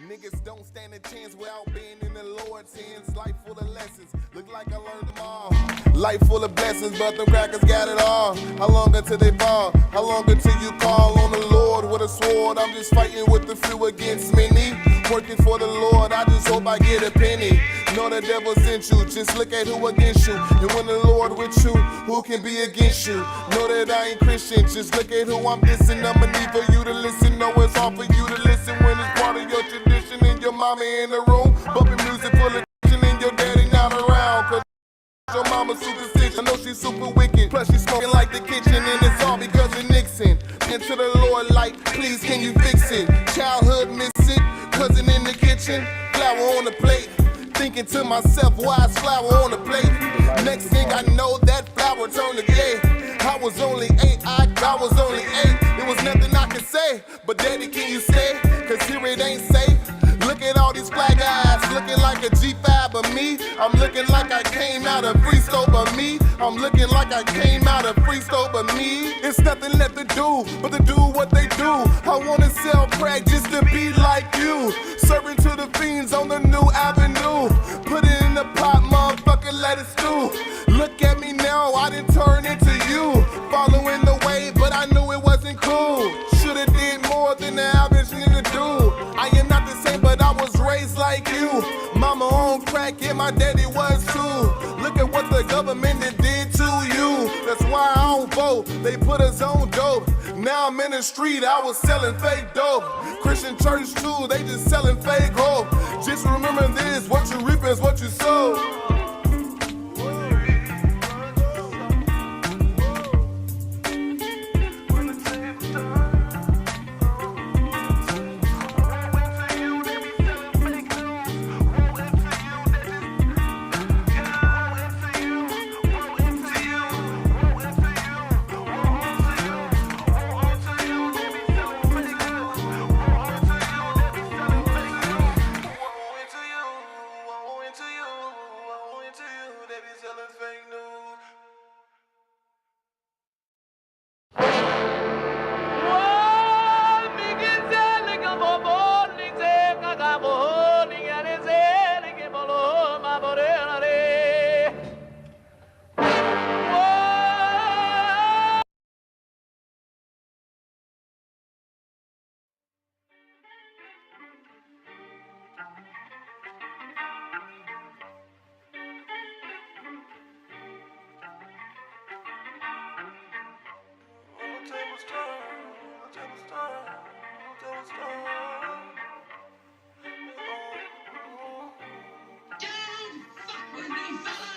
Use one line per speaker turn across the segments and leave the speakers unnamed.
Niggas don't stand a chance without being in the Lord's hands. Life full of lessons, look like I learned them all. Life full of blessings, but them crackers got it all. How long until they fall? How long until you call on the Lord with a sword? I'm just fighting with the few against many. Working for the Lord, I just hope I get a penny. Know the devil sent you, just look at who against you. And when the Lord with you, who can be against you? Know that I ain't Christian, just look at who I'm dissing. I'ma need for you to listen, know it's hard for you to listen when it's part of your tradition. And your mama in the room, bumping music full of and your daddy not around. Cause your mama superstitious, I know she's super wicked. Plus she's smoking like the kitchen, and it's all because of Nixon. Into the Lord like, please can you fix it? Childhood miss it, cousin in the kitchen, flour on the plate. Thinking to myself, why is flour on the plate? Next thing I know, that flour turned to gay. I was only 8, I was only 8. There was nothing I could say, but daddy, can you stay? Cause here it ain't safe. Look at all these flag eyes, looking like a G5 of me. I'm looking like I came out of free scope of me. I'm looking like I came out of free scope of me. It's nothing left to do but to do what they do. I wanna sell crack just to be like you. Serving to the fiends on the new avenue. Put it in the pot, motherfucker, let it stew. Look at me now, I done turned into you. Following the way, but I knew it wasn't cool. Shoulda did more than the average nigga do. I am not the same, but I was raised like you. Mama on crack, yeah, my daddy was too. Look at what the government did to you. That's why I don't vote, they put us on dope. Now I'm in the street, I was selling fake dope. Christian church too, they just selling fake hope. Just remember this, what you reap is what you sow.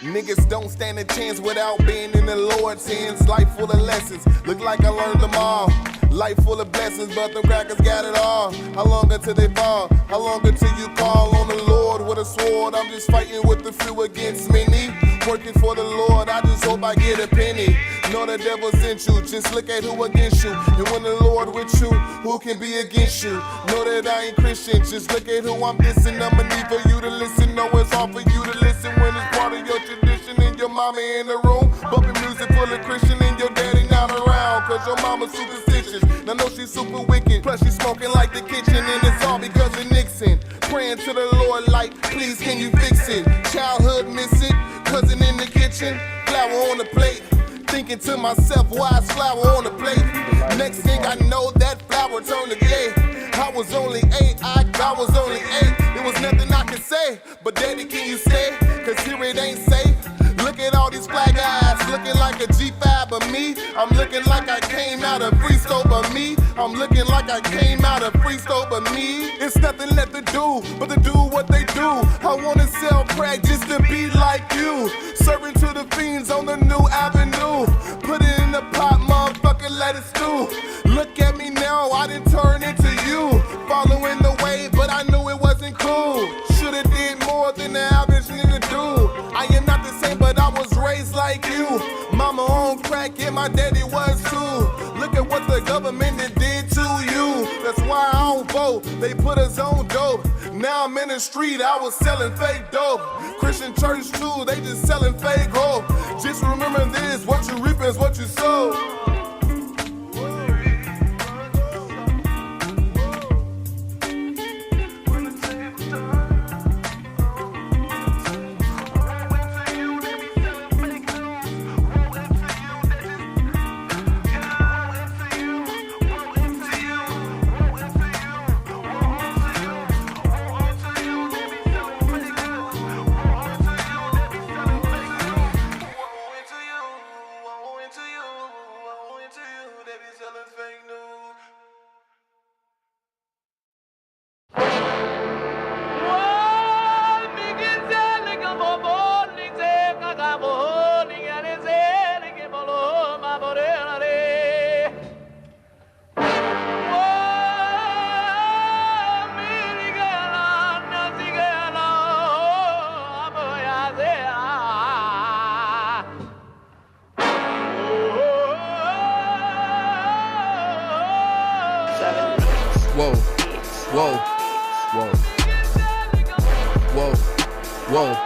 Niggas don't stand a chance without being in the Lord's hands. Life full of lessons, look like I learned them all. Life full of blessings, but them crackers got it all. How long until they fall? How long until you call on the Lord with a sword? I'm just fighting with the few against many. Working for the Lord, I just hope I get a penny. Know the devil sent you, just look at who against you. And when the Lord with you, who can be against you? Know that I ain't Christian, just look at who I'm dissing. I'ma need for you to listen, know it's hard for you to listen when it's part of your tradition. And your mama in the room, bumping music full of Christian, and your daddy not around. Cause your mama superstitious, I know she's super wicked. Plus she's smoking like the kitchen, and it's all because of Nixon. Praying to the Lord like, please can you fix it? Childhood miss it, cousin in the kitchen, flour on the plate. Thinking to myself, why is flour on the plate? Next thing I know, that flour turned to gay. I was only 8, I was only 8. There was nothing I could say, but daddy, can you stay? Cause here it ain't safe. Look at all these flag eyes, looking like a G5 of me. I'm looking like I came out of free scope of me. I'm looking like I came out of free scope of me. It's nothing left to do but to do what they do. I wanna sell crack just to be like you. Serving to the fiends on the new avenue. Put it in the pot, motherfucker, let it stew. Look at me now, I done turned into you. Following the way, but I knew it wasn't cool. Shoulda did more than the average nigga do. I am not the same, but I was raised like you. Mama on crack, yeah, my daddy was too. Look at what the government did to you. That's why I don't vote, they put us on dope. Now I'm in the street, I was selling fake dope. Christian church too, they just selling fake hope. Just remember this, what you reap is what you sow. When the
Whoa.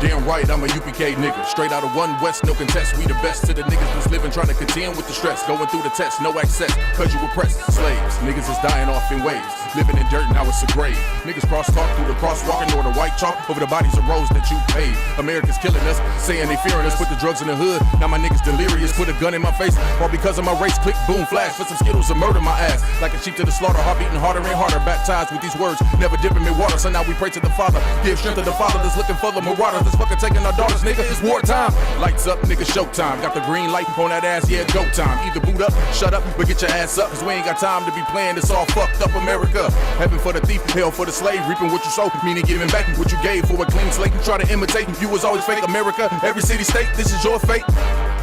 Damn right, I'm a UPK nigga. Straight out of 1 West, no contest. We the best to the niggas that's living, trying to contend with the stress. Going through the test, no access, cause you oppressed. Slaves, niggas is dying off in waves. Living in dirt, now it's a grave. Niggas cross-talk through the crosswalking or the white chalk over the bodies of roads that you paid. America's killing us, saying they fearing us. Put the drugs in the hood, now my niggas delirious. Put a gun in my face, all because of my race. Click, boom, flash, for some Skittles and murder my ass. Like a sheep to the slaughter, heart beating harder and harder. Baptized with these words, never dipping in water. So now we pray to the Father, give strength to the Father that's looking for the marauders. That's fucking taking our daughters, nigga, it's wartime. Lights up, nigga, showtime. Got the green light on that ass, yeah, go time. Either boot up, shut up, but get your ass up. Cause we ain't got time to be playing this all fucked up America. Heaven for the thief, hell for the slave. Reaping what you sow, meaning giving back what you gave for a clean slate. Try to imitate, you was always fake. America, every city, state, this is your fate.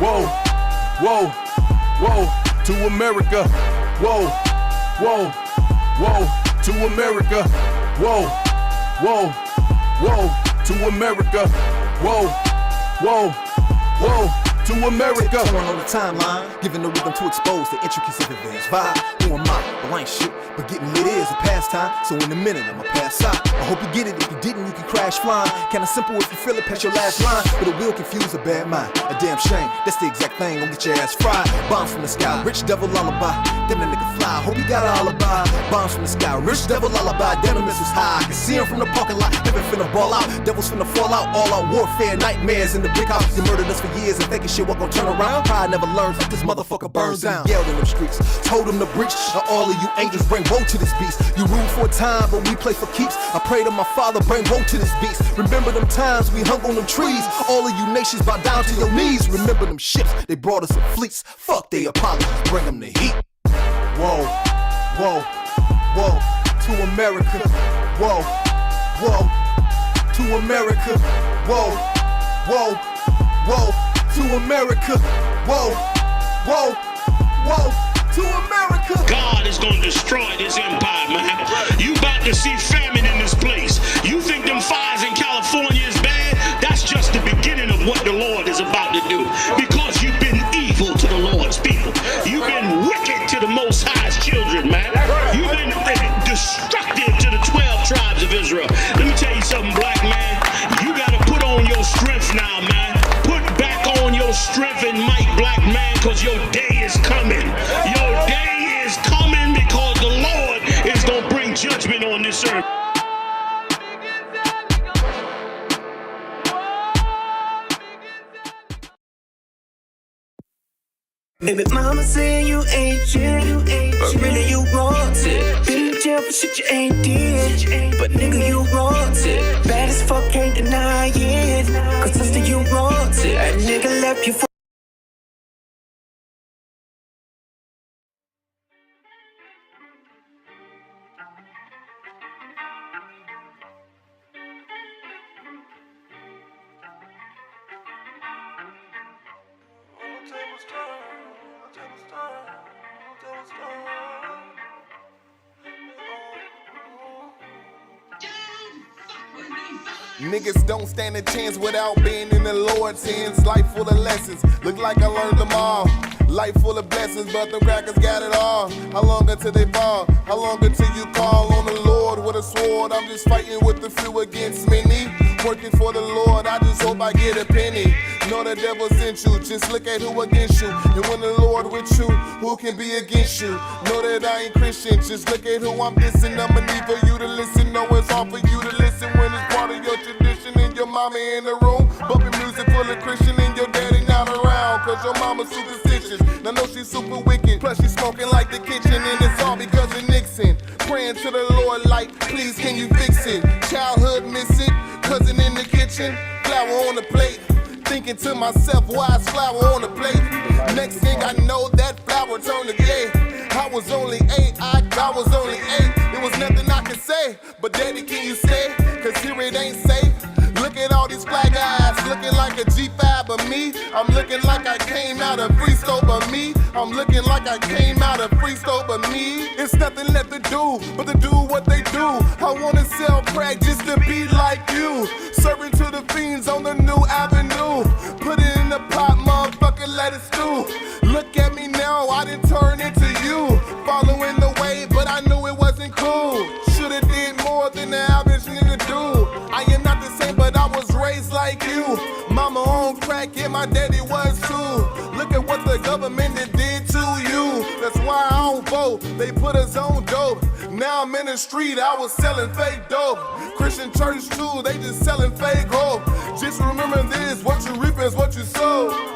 Whoa, whoa, whoa, to America. Whoa, whoa, whoa, to America. Whoa, whoa, whoa, to America. Whoa, whoa, whoa, to America.
Turn on the timeline, giving the rhythm to expose the intricacies of advanced vibe. Who am I? Well, I ain't shit, but getting lit is a pastime. So in a minute, I'ma pass out. I hope you get it. If you didn't, you can crash flying. Kinda simple if you feel it, past your last line. But it will confuse a bad mind. A damn shame. That's the exact thing. Gonna get your ass fried. Bombs from the sky, rich devil lullaby. Damn that nigga fly. Hope you got an alibi. Bombs from the sky, rich devil lullaby. Damn the missiles high. I can see him from the parking lot. Never finna ball out. Devils finna fall out. All out warfare, nightmares in the big house. You murdered us for years and thinking shit wasn't gonna turn around. Pride never learns. Like this motherfucker burns down. Yelled in them streets, told them to breach. Now all of you angels bring woe to this beast. You rule for a time, but we play for keeps. I pray to my Father, bring woe to this beast. Remember them times we hung on them trees. All of you nations bow down to your knees. Remember them ships, they brought us in fleets. Fuck they Apollo, bring them the heat. Whoa, whoa, whoa, to America. Whoa, whoa, to America. Whoa, whoa, whoa, to America. Whoa, whoa, whoa, to America.
God is gonna destroy this empire, man. You about to see famine in this place. You think them fires in California is bad? That's just the beginning of what the Lord is about to do. Because you've been evil to the Lord's people. You've been wicked to the Most High's children, man. You've been destructive to the 12 tribes of Israel. Let me tell you something, black man. You gotta put on your strength now, man. Put back on your strength and might, black man, because your day is coming. Your day is coming because the Lord is gonna bring judgment on this earth.
Baby mama say you ain't shit, but really you want it. Been in jail for shit you ain't did, but nigga you want it. Bad as fuck, can't deny it, cause sister you want it. That nigga left you for
Niggas don't stand a chance without being in the Lord's hands. Life full of lessons, look like I learned them all. Life full of blessings, but them crackers got it all. How long until they fall? How long until you call on the Lord with a sword? I'm just fighting with the few against many. Working for the Lord, I just hope I get a penny. Know the devil sent you, just look at who against you. And when the Lord with you, who can be against you? Know that I ain't Christian, just look at who I'm dissing. I'ma need for you to listen, know it's hard for you to listen when it's part of your tradition. And your mama in the room, bumping music full of Christian. And your daddy not around, cause your mama's superstitious. I know she's super wicked, plus she's smoking like the kitchen. And it's all because of Nixon. Praying to the Lord like, please can you fix it? Childhood missing, cousin in the kitchen, flour on the plate. Thinking to myself, why is flour on the plate? Next thing I know, that flour turned to gay. I was only 8, I was only 8. There was nothing I could say, but daddy, can you stay? Cause here it ain't safe. Look at all these flag eyes, looking like a G5, but me, I'm looking like I came out of free stove, but me, I'm looking like I came out of free stove, but me. It's nothing left to do but to do what they do. I wanna sell crack just to be like you, serving to the fiends on the new avenue. Put it in the pot, motherfucker, let it stew. Look at me now, I done turned into you, following the way, but I knew it wasn't cool. Should've did more than the average nigga do. I am not the same, but I was raised like you. Mama on crack, and my daddy was too. Look at what the government did to you. That's why I don't vote. They put us on dope. Now I'm in the street, I was selling fake dope. Christian church too, they just selling fake hope. Just remember this, what you reap is what you sow.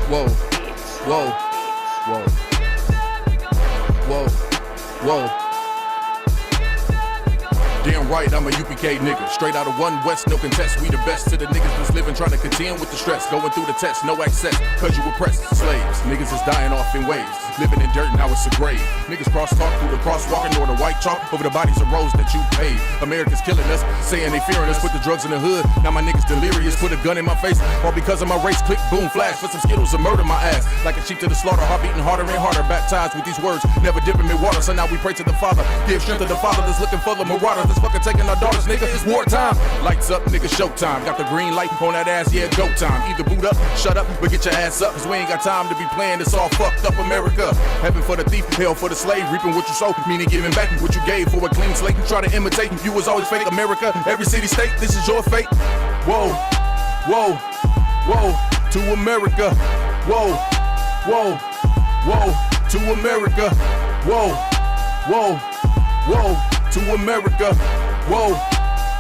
Whoa, whoa, whoa, whoa, whoa. Damn right, I'm a UPK nigga. Straight out of 1 West, no contest. We the best to the niggas that's living, trying to contend with the stress. Going through the test, no access, cause you oppressed. Slaves, niggas is dying off in waves. Living in dirt, now it's a grave. Niggas cross-talk through the crosswalk or the white chalk over the bodies of roads that you paid. America's killing us, saying they fearing us. Put the drugs in the hood, now my niggas delirious. Put a gun in my face, all because of my race. Click, boom, flash, put some Skittles and murder my ass. Like a sheep to the slaughter, heart beating harder and harder. Baptized with these words, never dipping in water. So now we pray to the Father, give strength to the Father that's looking for the marauders. That's fucking taking our daughters, nigga, it's wartime. Lights up, nigga, showtime. Got the green light on that ass, yeah, go time. Either boot up, shut up, but get your ass up, cause we ain't got time to be playing this all fucked up America. Heaven for the thief, hell for the slave, reaping what you sow, meaning giving back what you gave for a clean slate. You try to imitate, you was always fake. America, every city, state, this is your fate. Whoa, whoa, whoa, to America. Whoa, whoa, whoa, to America. Whoa, whoa, whoa, to America. Whoa,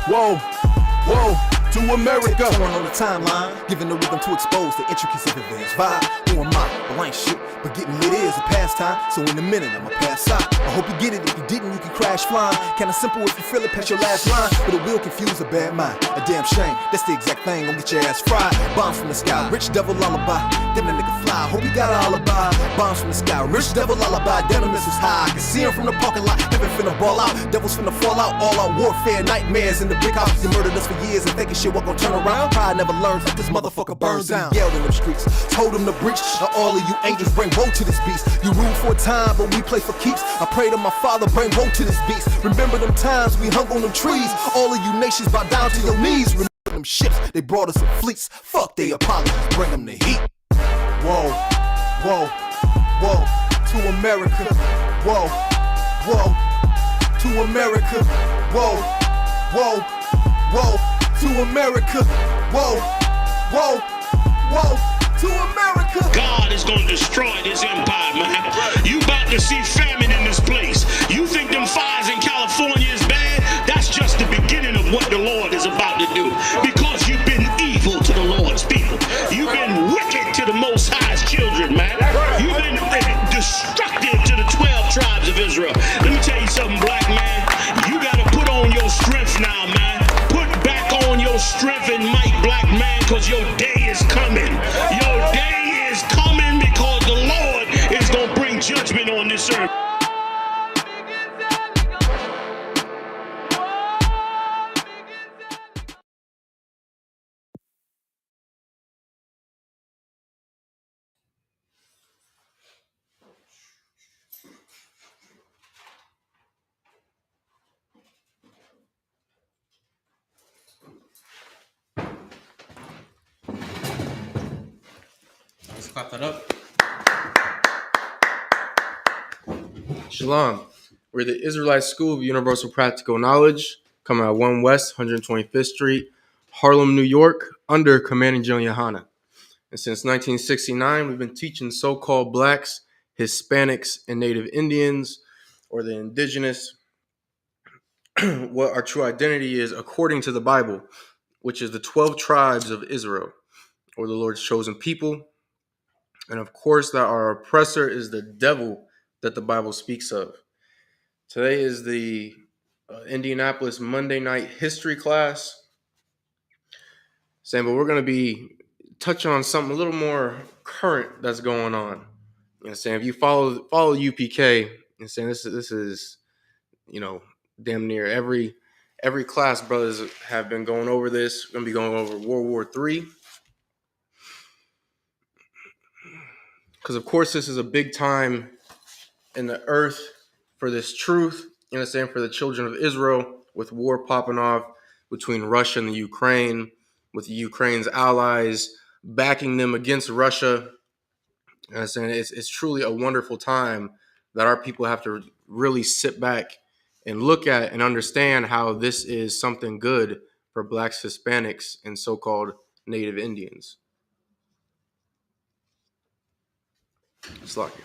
whoa, whoa, to America.
Touring on the timeline, giving the rhythm to expose the intricacies of events. Vibe, who am I? Well, I ain't shit, but getting lit is a pastime. So in a minute, I'ma pass out. I hope you get it. If you didn't, you can crash flying. Kinda simple if you feel it past your last line, but it will confuse a bad mind. A damn shame. That's the exact thing. Gonna get your ass fried. Bombs from the sky, rich devil lullaby. Damn that nigga fly. Hope you got an alibi. Bombs from the sky, rich devil lullaby. Damn the missiles high. I can see him from the parking lot. Heaven finna ball out. Devils finna fall out. All out warfare, nightmares in the big house. You murdered us for years and thinking shit wasn't gonna turn around. Pride never learns. This motherfucker burns down. Yelled in them streets. Told them to breach. Now all of you angels bring woe to this beast. You rule for a time, but we play for keeps. I pray to my Father, bring woe to this beast. Remember them times we hung on them trees. All of you nations bow down to your knees. Remember them ships, they brought us in fleets. Fuck they apologies, bring them the heat. Whoa, whoa, whoa, to America. Whoa, whoa, to America. Whoa, whoa, whoa, to America. Whoa, whoa, whoa, to America.
God is gonna destroy this empire, man. You about to see famine in this place. You think them fires in California is bad? That's just the beginning of what the Lord is about to do. Because you've been evil to the Lord's people. You've been wicked to the Most High's children, man. You've been destructive to the 12 tribes of Israel. Let me tell you something, black man. You gotta put on your strength now, man. Put back on your strength and might, black man, because your day is coming. Your day is coming because the Lord is gonna bring judgment on this earth.
Clap that up. Shalom. We're the Israelite School of Universal Practical Knowledge, coming out 1 West, 125th Street, Harlem, New York, under Commanding General Yohana. And since 1969, we've been teaching so-called blacks, Hispanics, and Native Indians, or the indigenous, what our true identity is according to the Bible, which is the 12 tribes of Israel, or the Lord's chosen people. And of course, that our oppressor is the devil that the Bible speaks of. Today is the Indianapolis Monday night history class. But we're going to be touching on something a little more current that's going on. If you follow UPK, this is damn near every class brothers have been going over this. We're going to be going over World War III. Because of course this is a big time in the earth for this truth, for the children of Israel, with war popping off between Russia and the Ukraine, with the Ukraine's allies backing them against Russia. It's truly a wonderful time that our people have to really sit back and look at and understand how this is something good for blacks, Hispanics, and so-called Native Indians. It's lucky.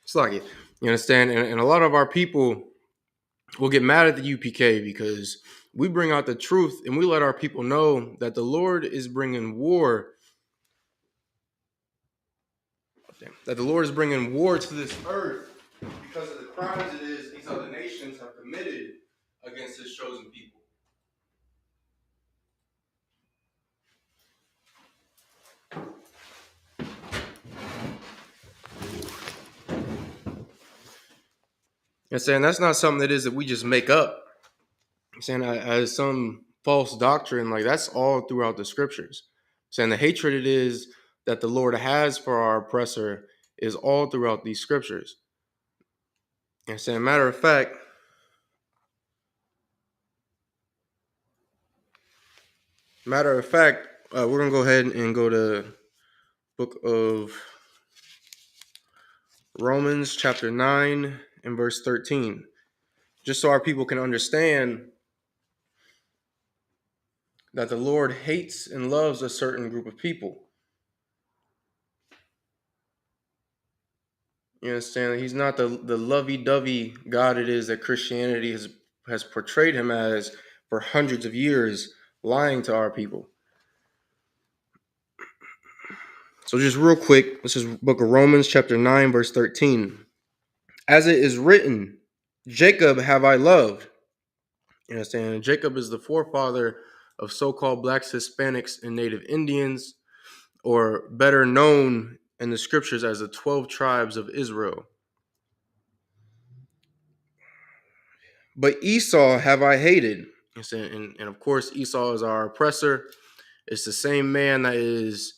Sluggy. You understand? And a lot of our people will get mad at the UPK because we bring out the truth and we let our people know that the Lord is bringing war. That the Lord is bringing war to this earth because of the crimes these other nations have committed against His chosen people. That's not something that we just make up. As some false doctrine, like that's all throughout the scriptures. The hatred it is that the Lord has for our oppressor is all throughout these scriptures. Matter of fact, we're gonna go ahead and go to book of Romans chapter 9 and verse 13, just so our people can understand that the Lord hates and loves a certain group of people. You understand? He's not the lovey-dovey God it is that Christianity has portrayed him as for hundreds of years, lying to our people. So just real quick, this is book of Romans chapter 9, verse 13. As it is written, Jacob have I loved. You understand? Jacob is the forefather of so-called blacks, Hispanics, and Native Indians, or better known in the scriptures as the 12 tribes of Israel. But Esau have I hated. And of course, Esau is our oppressor. It's the same man that is,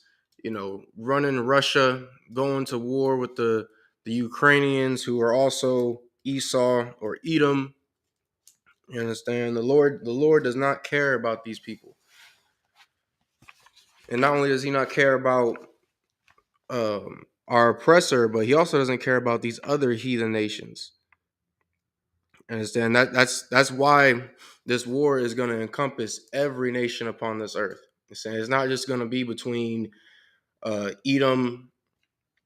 running Russia, going to war with the Ukrainians, who are also Esau or Edom. You understand? The Lord does not care about these people. And not only does He not care about our oppressor, but He also doesn't care about these other heathen nations. Understand? That's why this war is going to encompass every nation upon this earth. It's not just going to be between Edom.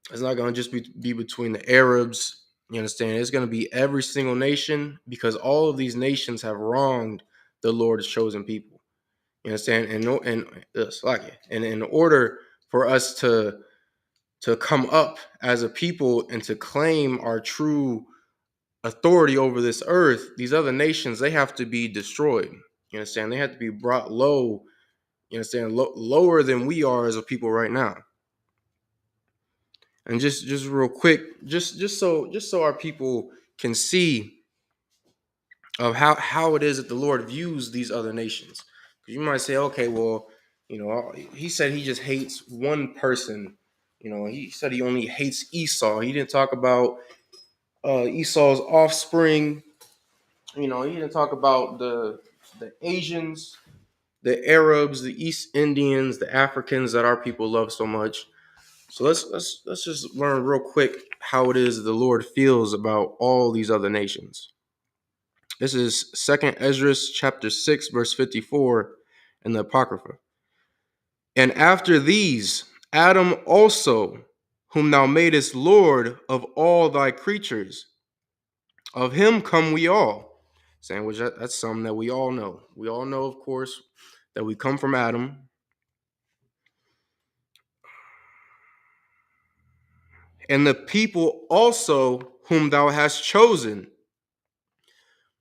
It's not going to just be between the Arabs. You understand? It's going to be every single nation, because all of these nations have wronged the Lord's chosen people. You understand? And in order for us to come up as a people and to claim our true authority over this earth, these other nations, they have to be destroyed. You understand? They have to be brought low. You understand? Lower than we are as a people right now. And just real quick, just so our people can see of how it is that the Lord views these other nations. Because you might say, okay, well, he said he just hates one person. He said he only hates Esau. He didn't talk about Esau's offspring. He didn't talk about the Asians, the Arabs, the East Indians, the Africans that our people love so much. So let's just learn real quick how it is the Lord feels about all these other nations. This is 2nd Ezra chapter 6, verse 54 in the Apocrypha. And after these, Adam also, whom thou madest Lord of all thy creatures, of him come we all. Saying which that's something that we all know. We all know, of course, that we come from Adam. And the people also whom thou hast chosen.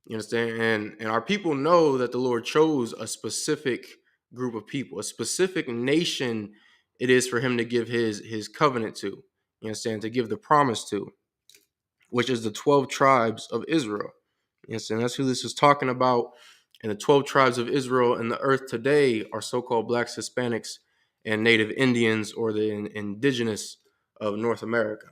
You understand? And our people know that the Lord chose a specific group of people, a specific nation it is for him to give his covenant to. You understand? To give the promise to, which is the 12 tribes of Israel. You understand? That's who this is talking about. And the 12 tribes of Israel in the earth today are so-called blacks, Hispanics, and Native Indians, or the indigenous of North America.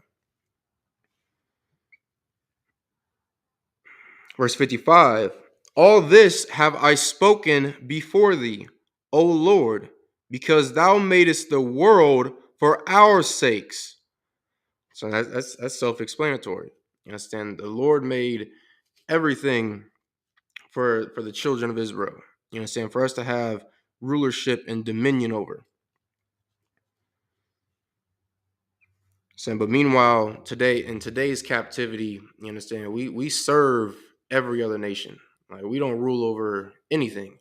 Verse 55, all this have I spoken before thee, O Lord, because thou madest the world for our sakes. So that's self-explanatory. You understand? The Lord made everything for the children of Israel. You understand? For us to have rulership and dominion over. So, but meanwhile, today in today's captivity, you understand, we serve every other nation. Like, we don't rule over anything.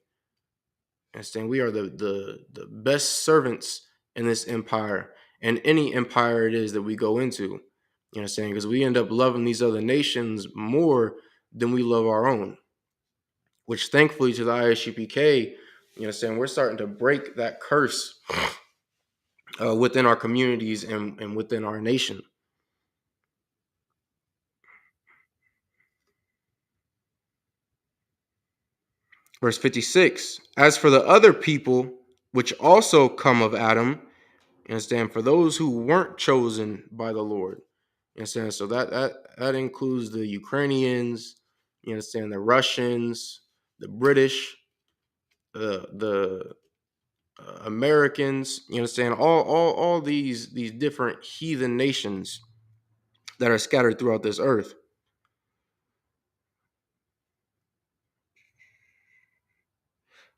Understand? We are the best servants in this empire, and any empire it is that we go into. You understand? Because we end up loving these other nations more than we love our own. Which, thankfully, to the ISUPK, you understand, we're starting to break that curse within our communities and within our nation. Verse 56, as for the other people which also come of Adam, you understand, for those who weren't chosen by the Lord, you understand, so that includes the Ukrainians, you understand, the Russians, the British, the Americans, you understand, all these different heathen nations that are scattered throughout this earth.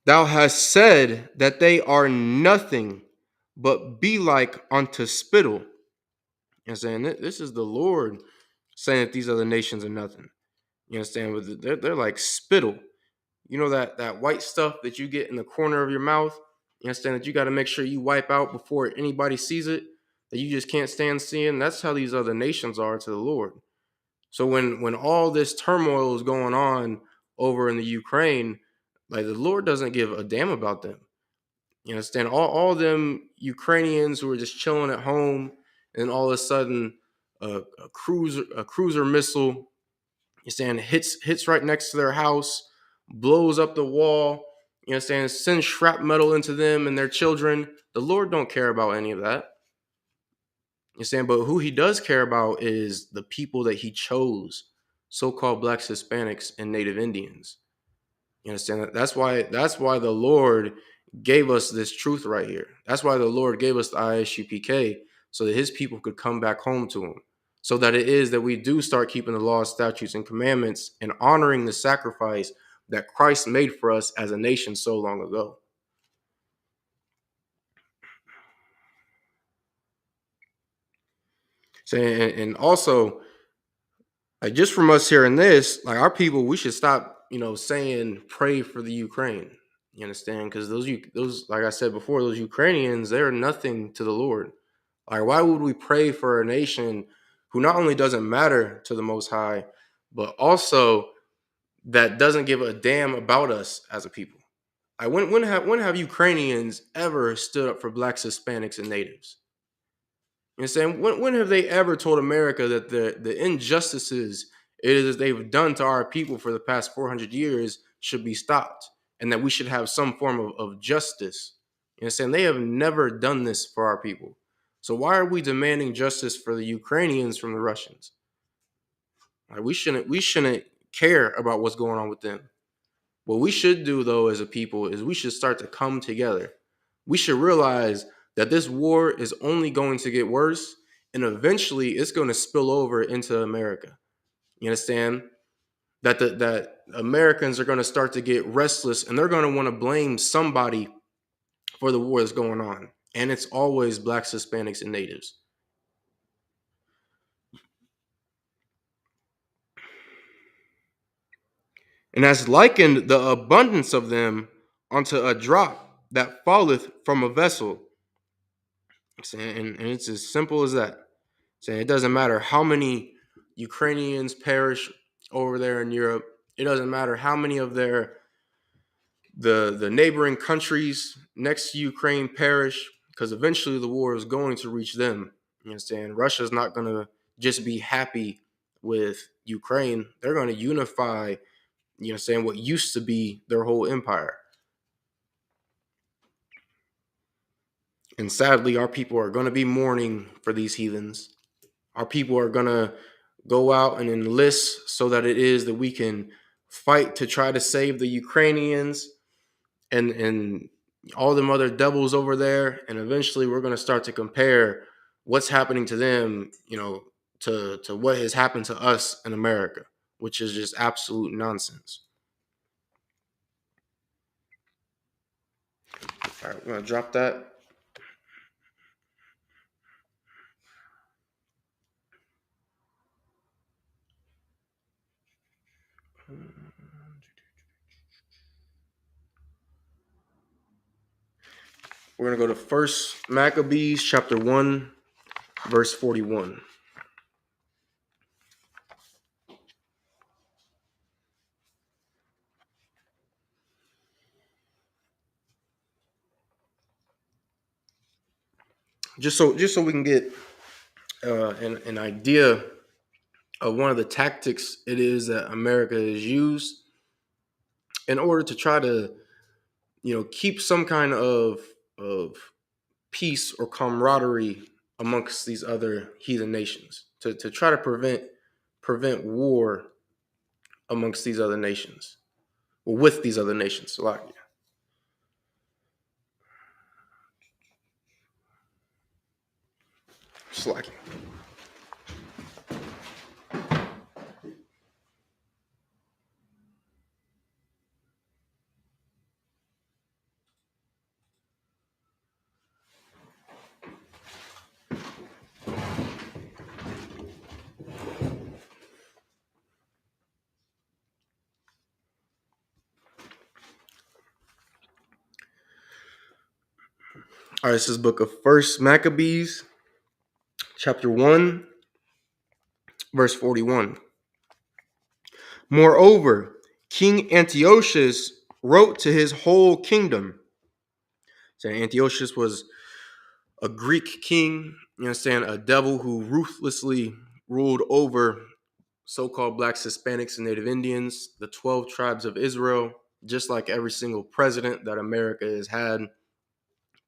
Thou hast said that they are nothing, but be like unto spittle. You understand? This is the Lord saying that these other nations are nothing. You understand? They're like spittle. You know that white stuff that you get in the corner of your mouth? You understand that you got to make sure you wipe out before anybody sees it, that you just can't stand seeing? That's how these other nations are to the Lord. So when all this turmoil is going on over in the Ukraine, like, the Lord doesn't give a damn about them. You understand? All them Ukrainians who are just chilling at home, and all of a sudden a cruiser missile, you understand, hits right next to their house, blows up the wall, you understand, sends shrapnel into them and their children. The Lord don't care about any of that. You understand? But who he does care about is the people that he chose, so-called blacks, Hispanics, and Native Indians. You understand? That's why the Lord gave us this truth right here. That's why the Lord gave us the ISUPK, so that his people could come back home to him. So that it is that we do start keeping the laws, statutes, and commandments, and honoring the sacrifice that Christ made for us as a nation so long ago. So, and also, like, just from us hearing this, like, our people, we should stop, saying pray for the Ukraine. You understand? Because those, like I said before, those Ukrainians, they're nothing to the Lord. Like, why would we pray for a nation who not only doesn't matter to the Most High, but also that doesn't give a damn about us as a people. When have Ukrainians ever stood up for blacks, Hispanics, and natives? You know what I'm saying? When have they ever told America that the injustices it is they've done to our people for the past 400 years should be stopped and that we should have some form of justice? You know what I'm saying? They have never done this for our people. So why are we demanding justice for the Ukrainians from the Russians? Like we shouldn't care about what's going on with them. What we should do though as a people is we should start to come together. We should realize that this war is only going to get worse and eventually it's going to spill over into America. You understand? That Americans are going to start to get restless and they're going to want to blame somebody for the war that's going on. And it's always blacks, Hispanics, and natives. And has likened the abundance of them unto a drop that falleth from a vessel. And it's as simple as that. Saying it doesn't matter how many Ukrainians perish over there in Europe. It doesn't matter how many of the neighboring countries next to Ukraine perish, because eventually the war is going to reach them. You understand? Russia's not going to just be happy with Ukraine. They're going to unify, you know, saying what used to be their whole empire. And sadly, our people are going to be mourning for these heathens. Our people are going to go out and enlist so that it is that we can fight to try to save the Ukrainians and all them other devils over there. And eventually we're going to start to compare what's happening to them, you know, to what has happened to us in America, which is just absolute nonsense. All right, we're going to drop that. We're going to go to First Maccabees chapter 1, verse 41. Just so we can get an idea of one of the tactics it is that America has used in order to try to, you know, keep some kind of peace or camaraderie amongst these other heathen nations, to try to prevent war amongst these other nations, or with these other nations. Slovakia. All right, this is book of First Maccabees, chapter 1, verse 41. Moreover, King Antiochus wrote to his whole kingdom. So Antiochus was a Greek king, you understand, a devil who ruthlessly ruled over so-called blacks, Hispanics, and Native Indians, the 12 tribes of Israel, just like every single president that America has had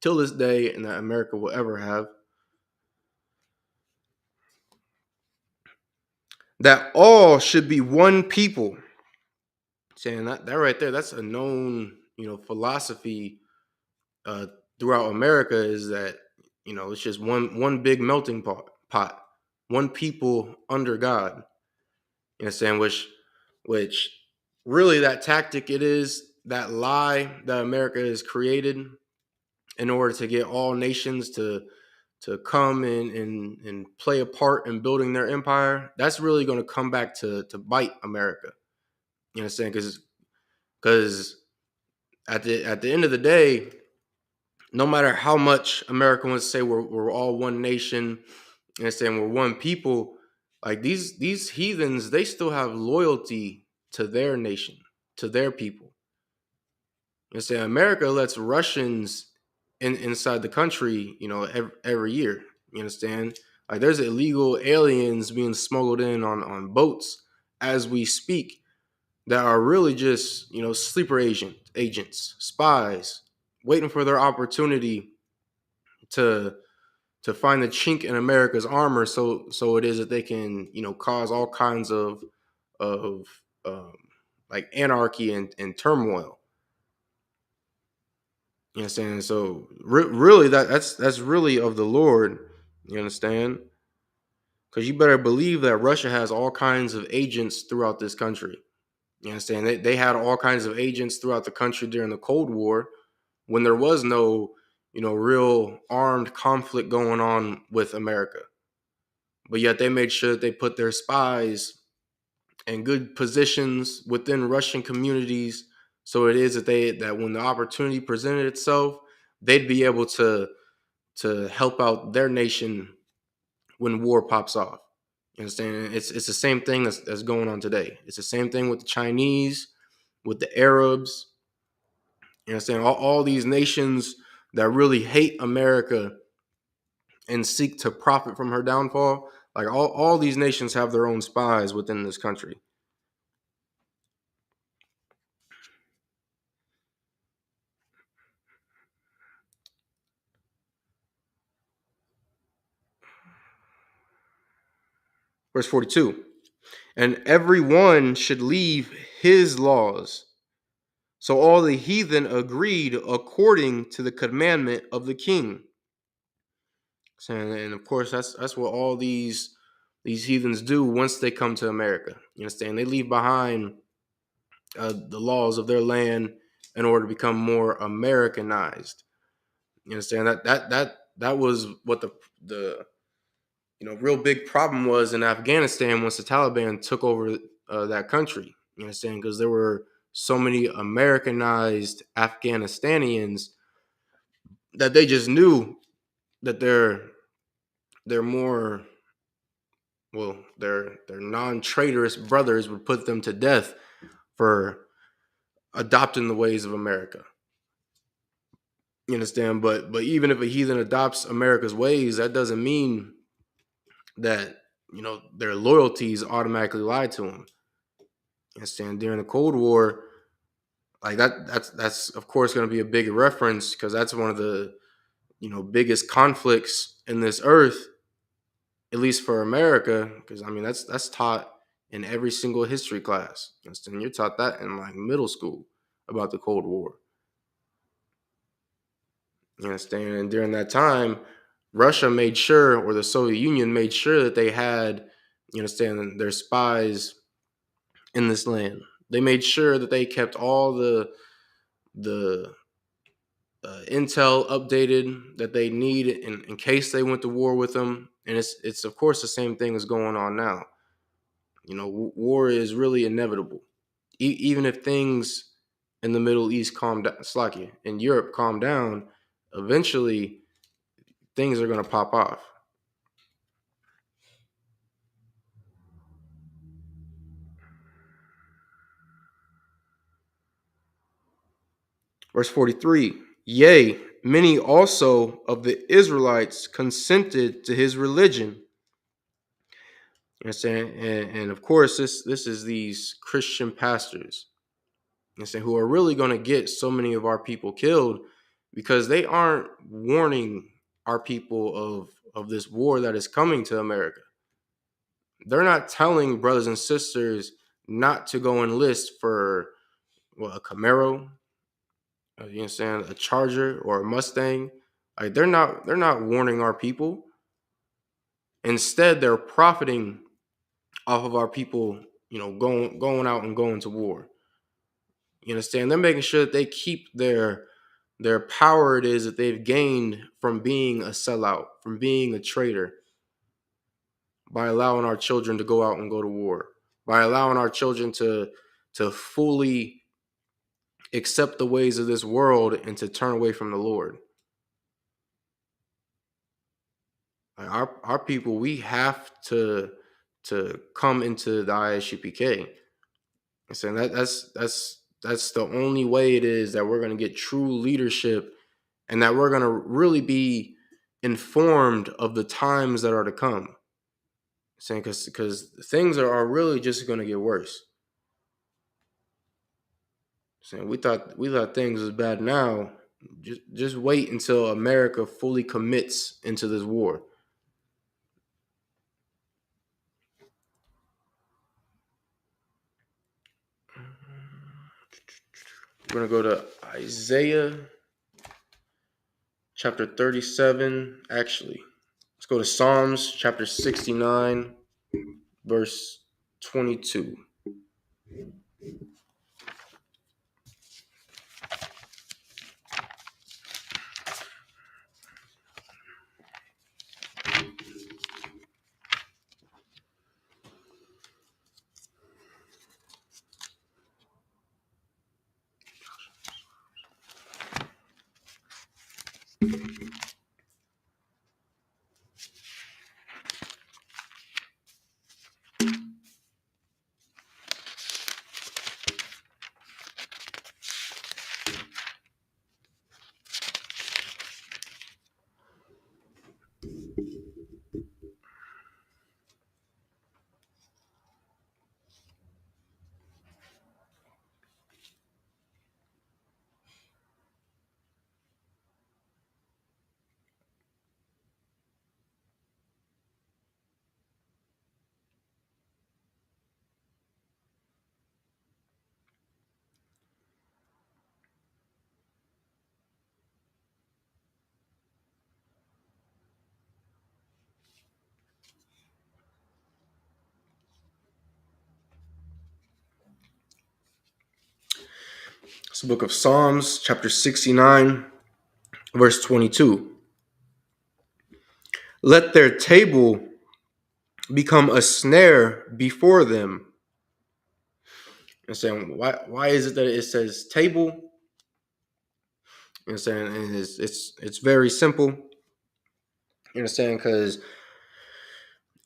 till this day and that America will ever have. That all should be one people. Saying that right there, that's a known, you know, philosophy throughout America, is that, you know, it's just one big melting pot, one people under God. You understand? Which really that tactic it is, that lie that America has created in order to get all nations to come and play a part in building their empire. That's really going to come back to bite America. You understand? Because at the end of the day, no matter how much America wants to say we're all one nation and saying we're one people, Like these heathens, they still have loyalty to their nation, to their people. You say America lets Russians inside the country, every year. You understand? Like there's illegal aliens being smuggled in on boats as we speak that are really just, sleeper agents, spies, waiting for their opportunity to find the chink in America's armor, so it is that they can, cause all kinds of um, like anarchy and turmoil. You understand? So really, that's really of the Lord. You understand? Because you better believe that Russia has all kinds of agents throughout this country. You understand? They had all kinds of agents throughout the country during the Cold War when there was no, real armed conflict going on with America. But yet they made sure that they put their spies in good positions within Russian communities. So it is that when the opportunity presented itself, they'd be able to help out their nation when war pops off. You understand? It's the same thing that's going on today. It's the same thing with the Chinese, with the Arabs. You understand? All these nations that really hate America and seek to profit from her downfall. Like all these nations have their own spies within this country. Verse 42. And everyone should leave his laws. So all the heathen agreed according to the commandment of the king. And of course, that's what all these heathens do once they come to America. You understand? They leave behind the laws of their land in order to become more Americanized. You understand? That was what the real big problem was in Afghanistan once the Taliban took over that country. You understand? Because there were so many Americanized Afghanistanians that they just knew that they're more, well, their non-traitorous brothers would put them to death for adopting the ways of America. You understand? But even if a heathen adopts America's ways, that doesn't mean that their loyalties automatically lie to them. You understand? During the Cold War, like that's of course going to be a big reference because that's one of the biggest conflicts in this earth, at least for America. Because I mean that's taught in every single history class. You understand? You're taught that in like middle school about the Cold War. You understand? And during that time, Russia made sure, or the Soviet Union made sure that they had, their spies in this land. They made sure that they kept all the intel updated that they need in case they went to war with them. And it's of course the same thing that's going on now. War is really inevitable. Even if things in the Middle East calm down, in Europe calm down, eventually things are going to pop off. Verse 43, yea, many also of the Israelites consented to his religion. You understand? And of course, this is these Christian pastors, who are really going to get so many of our people killed because they aren't warning our people of this war that is coming to America. They're not telling brothers and sisters not to go enlist for a Camaro, you understand, a Charger or a Mustang. Like they're not warning our people. Instead, they're profiting off of our people, going out and going to war. You understand? They're making sure that they keep their power it is that they've gained from being a sellout, from being a traitor, by allowing our children to go out and go to war, by allowing our children to fully accept the ways of this world and to turn away from the Lord. Like our people, we have to to come into the ISUPK. I'm saying that's the only way it is that we're going to get true leadership, and that we're going to really be informed of the times that are to come. I'm saying because things are really just going to get worse. I'm saying we thought things was bad now. Just wait until America fully commits into this war. We're going to go to Isaiah chapter 37. Actually, let's go to Psalms chapter 69, verse 22. It's the book of Psalms, chapter 69, verse 22. Let their table become a snare before them. And saying, why is it that it says table? And saying, and it's very simple. You understand? Because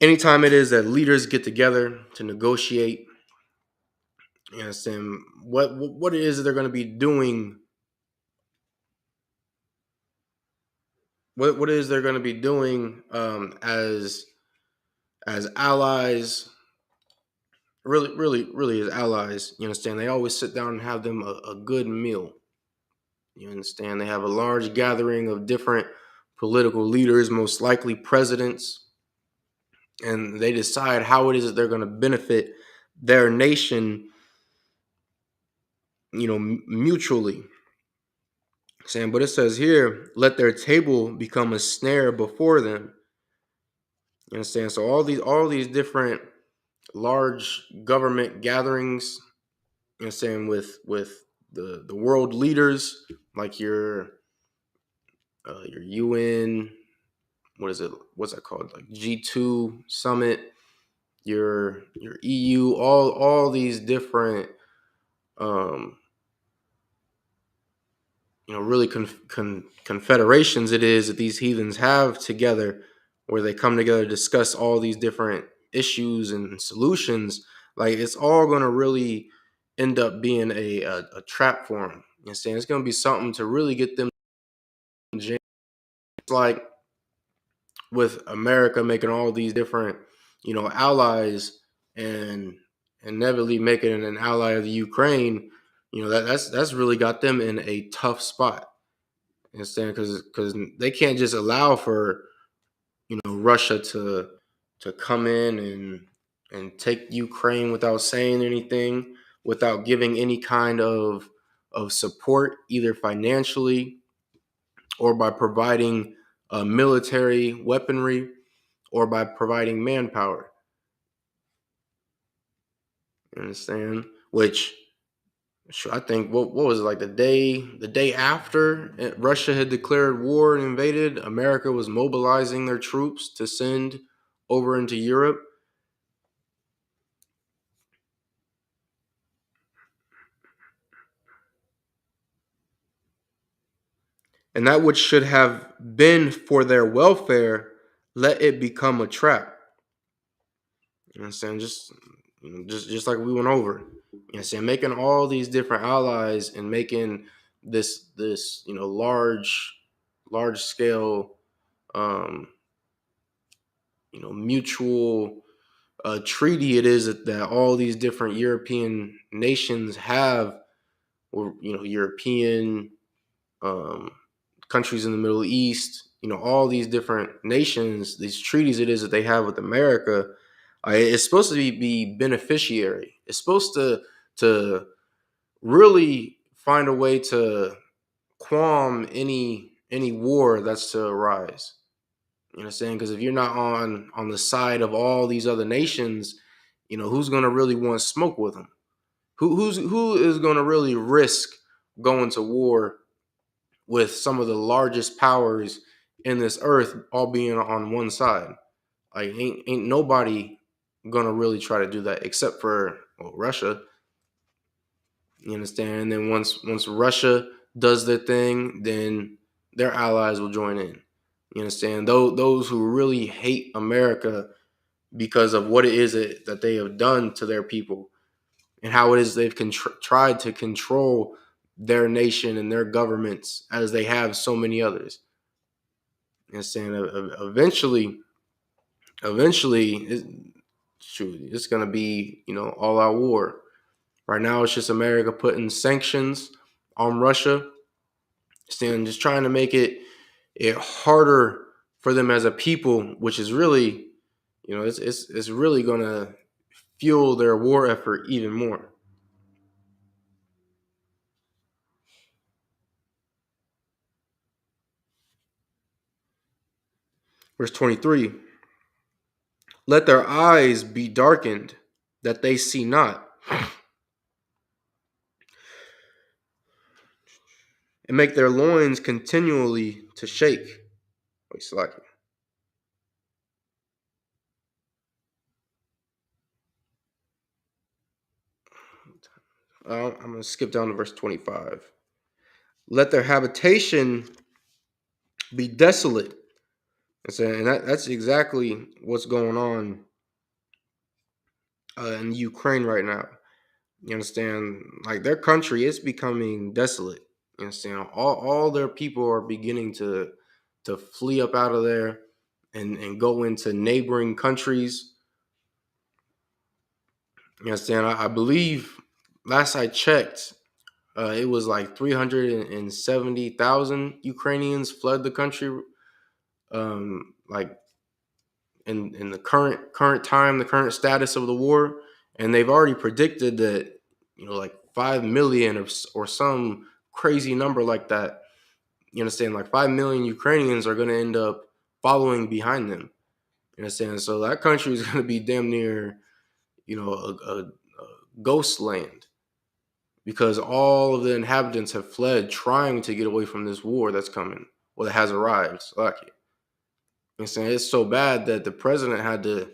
anytime it is that leaders get together to negotiate, you understand what it is that they're going to be doing. What it is they're going to be doing as allies, really as allies. You understand? They always sit down and have them a good meal. You understand? They have a large gathering of different political leaders, most likely presidents, and they decide how it is that they're going to benefit their nation, mutually. Saying, but it says here, let their table become a snare before them. You understand? So all these different large government gatherings, you know, saying with the world leaders, like your UN, what's that called, like G2 summit, your EU, all these different really confederations it is that these heathens have together, where they come together to discuss all these different issues and solutions. Like, it's all going to really end up being a trap for them. You know, saying it's going to be something to really get them jammed. It's like with America making all these different, allies, and inevitably making an ally of the Ukraine. That's really got them in a tough spot. You understand? Because they can't just allow for Russia to come in and take Ukraine without saying anything, without giving any kind of support, either financially or by providing military weaponry or by providing manpower. You understand? Which, I think, what was it, like the day after Russia had declared war and invaded, America was mobilizing their troops to send over into Europe. And that which should have been for their welfare, let it become a trap. You know what I'm saying? Just like we went over. You know what I'm saying? Making all these different allies and making this large scale mutual treaty it is that all these different European nations have, or European um, countries in the Middle East, all these different nations, these treaties it is that they have with America. It's supposed to be beneficiary. It's supposed to really find a way to qualm any war that's to arise. You know what I'm saying? Because if you're not on the side of all these other nations, who's going to really want smoke with them? Who is going to really risk going to war with some of the largest powers in this earth all being on one side? Like ain't nobody gonna really try to do that except for Russia. You understand? And then once Russia does their thing, then their allies will join in. You understand? Those who really hate America because of what it is that they have done to their people and how it is they've tried to control their nation and their governments as they have so many others. You understand? Eventually, it's gonna be all out war. Right now, it's just America putting sanctions on Russia, just trying to make it harder for them as a people, which is really, it's really gonna fuel their war effort even more. Verse 23. Let their eyes be darkened, that they see not, and make their loins continually to shake. Wait, slack. I'm going to skip down to verse 25. Let their habitation be desolate. And that's exactly what's going on in Ukraine right now. You understand? Like their country is becoming desolate. You understand? All their people are beginning to flee up out of there and go into neighboring countries. You understand? I believe last I checked, it was like 370,000 Ukrainians fled the country. Like in the current time, the current status of the war, and they've already predicted that like 5 million or some crazy number like that. You understand? Like 5 million Ukrainians are going to end up following behind them. You understand? So that country is going to be damn near a ghost land because all of the inhabitants have fled trying to get away from this war that's coming. Well, it has arrived. So like it. I'm saying it's so bad that the president had to,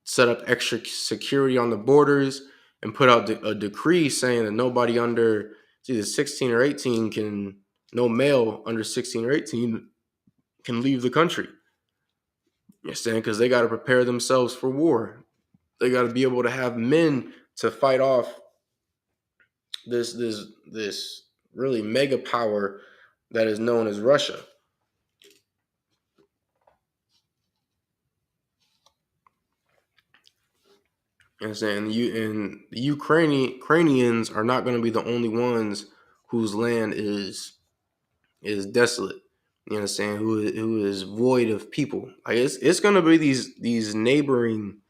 set up extra security on the borders and put out a decree saying that nobody under either 16 or 18 no male under 16 or 18 can leave the country. You understand? Because they got to prepare themselves for war. They got to be able to have men to fight off this really mega power that is known as Russia. You know what I'm saying? The Ukrainians are not going to be the only ones whose land is desolate. You know what I'm saying? Who is void of people. Like it's going to be these neighboring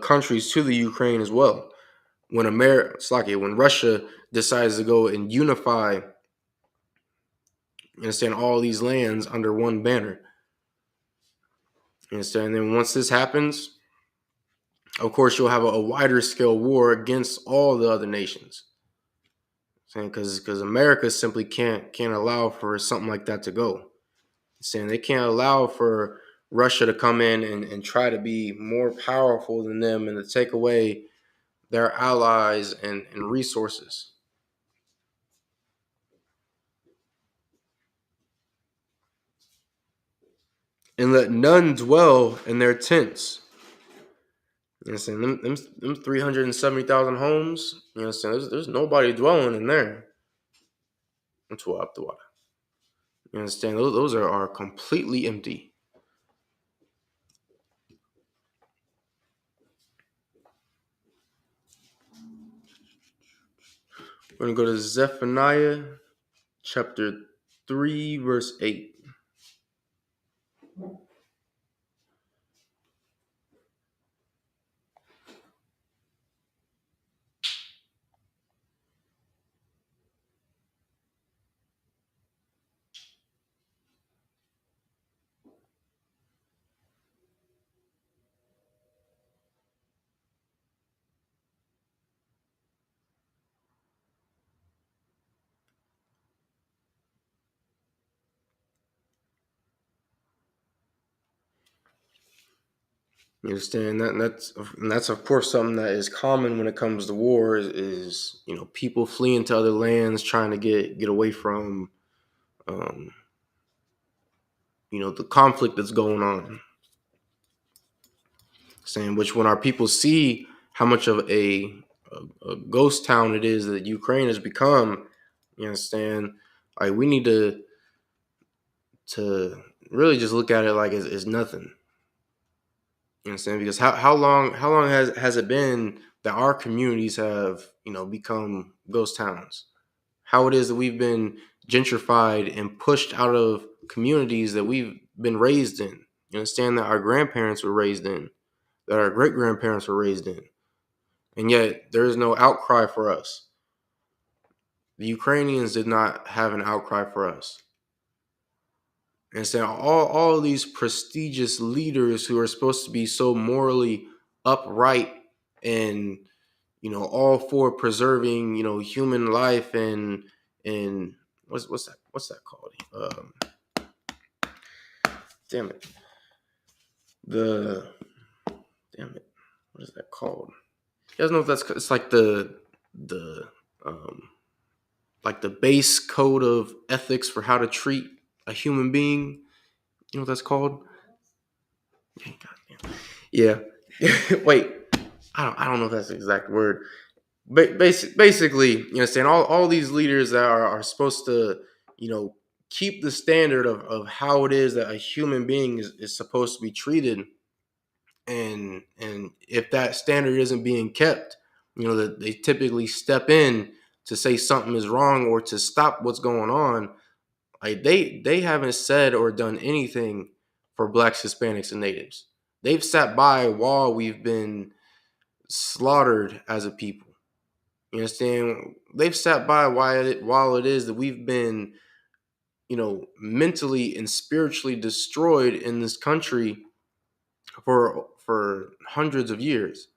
countries to the Ukraine as well. When when Russia decides to go and unify, you understand, all these lands under one banner. You understand? And then once this happens, of course, you'll have a wider scale war against all the other nations. Because America simply can't allow for something like that to go. Saying they can't allow for Russia to come in and try to be more powerful than them and to take away their allies and resources. and let none dwell in their tents. You know what I'm saying? Them 370,000 homes, you know what I'm saying? There's nobody dwelling in there. Until up the water. You understand? Those are completely empty. We're going to go to Zephaniah chapter 3, verse 8. You understand that's of course something that is common when it comes to war is people fleeing to other lands trying to get away from um, the conflict that's going on. Saying which when our people see how much of a ghost town it is that Ukraine has become, you understand, like we need to really just look at it like it's nothing. You understand? Because how long has it been that our communities have become ghost towns? How it is that we've been gentrified and pushed out of communities that we've been raised in. You understand that our grandparents were raised in, that our great grandparents were raised in, and yet there is no outcry for us. The Ukrainians did not have an outcry for us. And saying all of these prestigious leaders who are supposed to be so morally upright and all for preserving human life and what's that called? Damn it. The damn it. What is that called? You guys know if it's like the like the base code of ethics for how to treat a human being. You know what that's called? Yeah. Wait. I don't know if that's the exact word. But basically, saying all these leaders that are supposed to, keep the standard of how it is that a human being is supposed to be treated. And if that standard isn't being kept, that they typically step in to say something is wrong or to stop what's going on. Like they haven't said or done anything for Blacks, Hispanics, and Natives. They've sat by while we've been slaughtered as a people. You understand? They've sat by while it is that we've been, mentally and spiritually destroyed in this country for hundreds of years.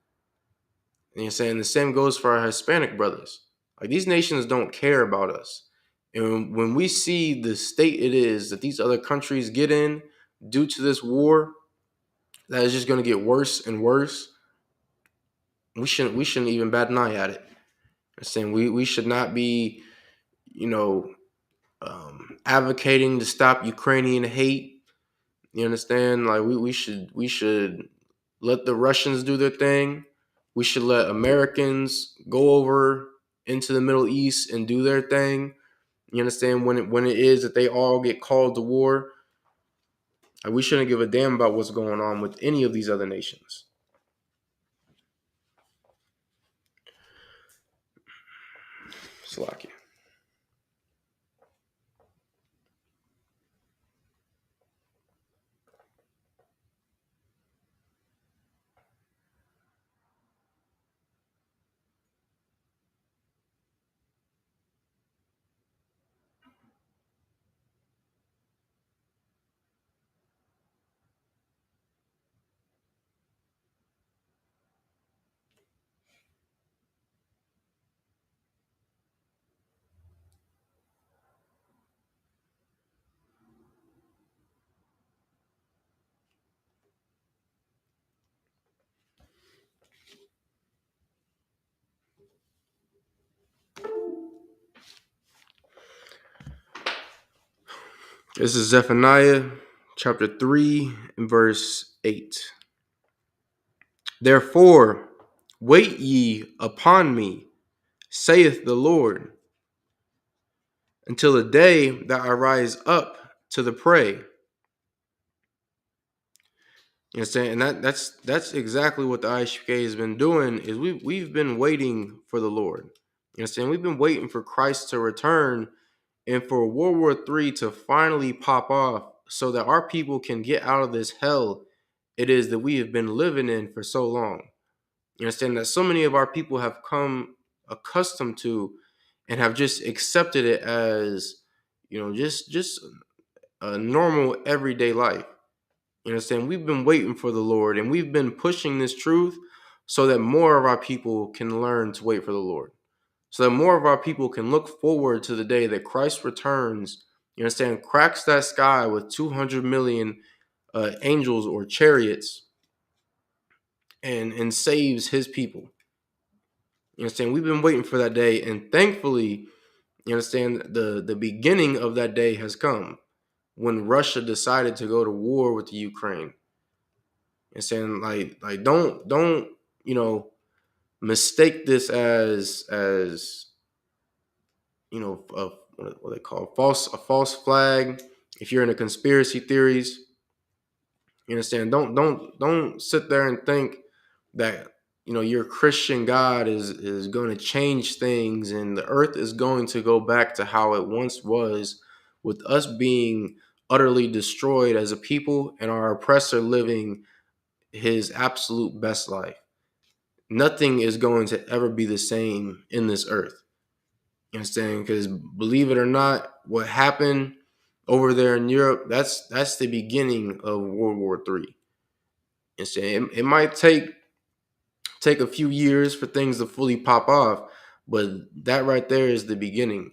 And you're saying the same goes for our Hispanic brothers. Like these nations don't care about us. And when we see the state it is that these other countries get in due to this war, that is just going to get worse and worse. We shouldn't even bat an eye at it. I'm saying we should not be, advocating to stop Ukrainian hate. You understand? Like we should let the Russians do their thing. We should let Americans go over into the Middle East and do their thing. You understand? When it is that they all get called to war, like we shouldn't give a damn about what's going on with any of these other nations. Slovakia. This is Zephaniah chapter 3 and verse 8. Therefore, wait ye upon me, saith the Lord, until the day that I rise up to the prey. You understand? And that's exactly what the ISUPK has been doing. Is we've been waiting for the Lord. You understand? We've been waiting for Christ to return and for World War III to finally pop off, so that our people can get out of this hell it is that we have been living in for so long. You understand that so many of our people have come accustomed to and have just accepted it as, just a normal everyday life. You understand? We've been waiting for the Lord, and we've been pushing this truth so that more of our people can learn to wait for the Lord. So that more of our people can look forward to the day that Christ returns, you understand, cracks that sky with 200 million angels or chariots and saves his people. You understand? We've been waiting for that day, and thankfully, you understand, the beginning of that day has come when Russia decided to go to war with the Ukraine. And saying like don't mistake this as what they call a false flag. If you're into conspiracy theories, you understand. Don't sit there and think that your Christian God is going to change things and the earth is going to go back to how it once was, with us being utterly destroyed as a people and our oppressor living his absolute best life. Nothing is going to ever be the same in this earth. You understand? Because believe it or not, what happened over there in Europe, that's the beginning of World War III. You understand? It might take a few years for things to fully pop off, but that right there is the beginning.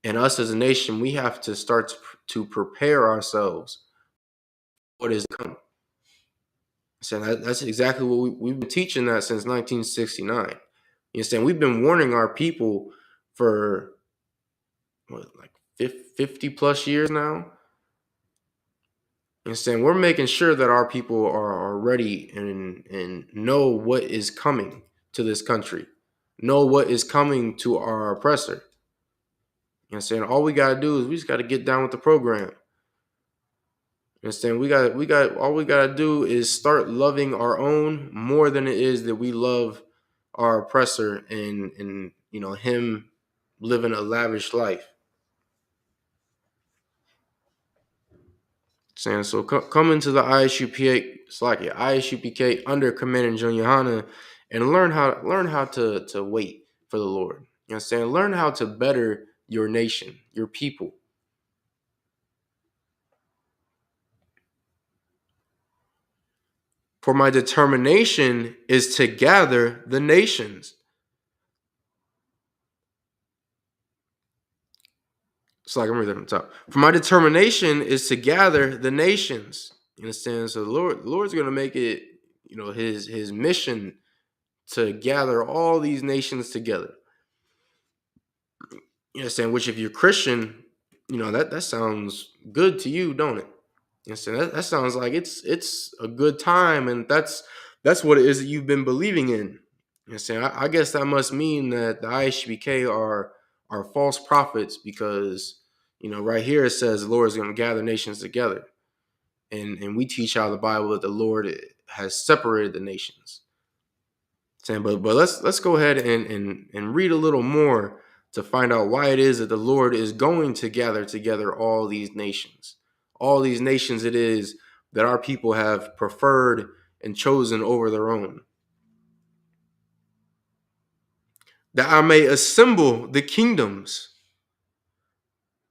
And us as a nation, we have to start to prepare ourselves for what is coming. So that's exactly what we've been teaching that since 1969. You understand? We've been warning our people for like 50 plus years now. You understand? We're making sure that our people are ready and know what is coming to this country, know what is coming to our oppressor. You understand? All we gotta do is we just gotta get down with the program. You understand? All we gotta do is start loving our own more than it is that we love our oppressor and him living a lavish life. Saying so, come into the ISUPK under Commandant John Yohana and learn how to wait for the Lord. You understand? Learn how to better your nation, your people. For my determination is to gather the nations. So I'm reading from the top. For my determination is to gather the nations. You understand? So the Lord's going to make it, his mission to gather all these nations together. You understand? Which, if you're Christian, that sounds good to you, don't it? You understand? That sounds like it's a good time, and that's what it is that you've been believing in. You understand? I guess that must mean that the ISUPK are false prophets, because right here it says the Lord is going to gather nations together, and we teach out of the Bible that the Lord has separated the nations. Saying, but let's go ahead and read a little more to find out why it is that the Lord is going to gather together all these nations. All these nations it is that our people have preferred and chosen over their own. That I may assemble the kingdoms.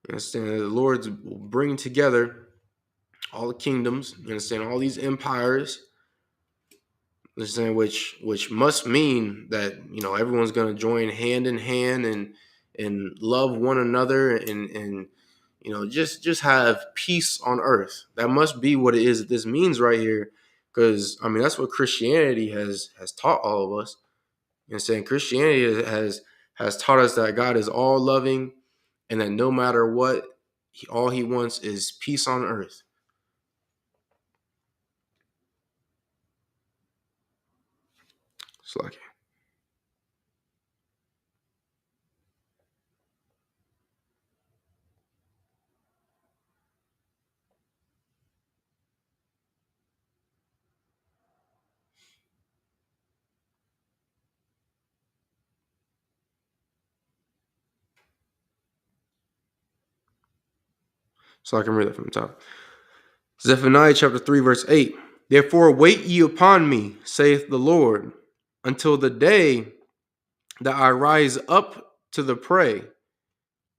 You understand? The Lord's will bring together all the kingdoms. You understand? All these empires. Understand? Which must mean that everyone's going to join hand in hand and love one another and just have peace on earth. That must be what it is that this means right here, because that's what Christianity has taught all of us. You know, saying Christianity has taught us that God is all loving, and that no matter what, all He wants is peace on earth. Slack. So I can read that from the top. Zephaniah chapter 3, verse 8. Therefore wait ye upon me, saith the Lord, until the day that I rise up to the prey.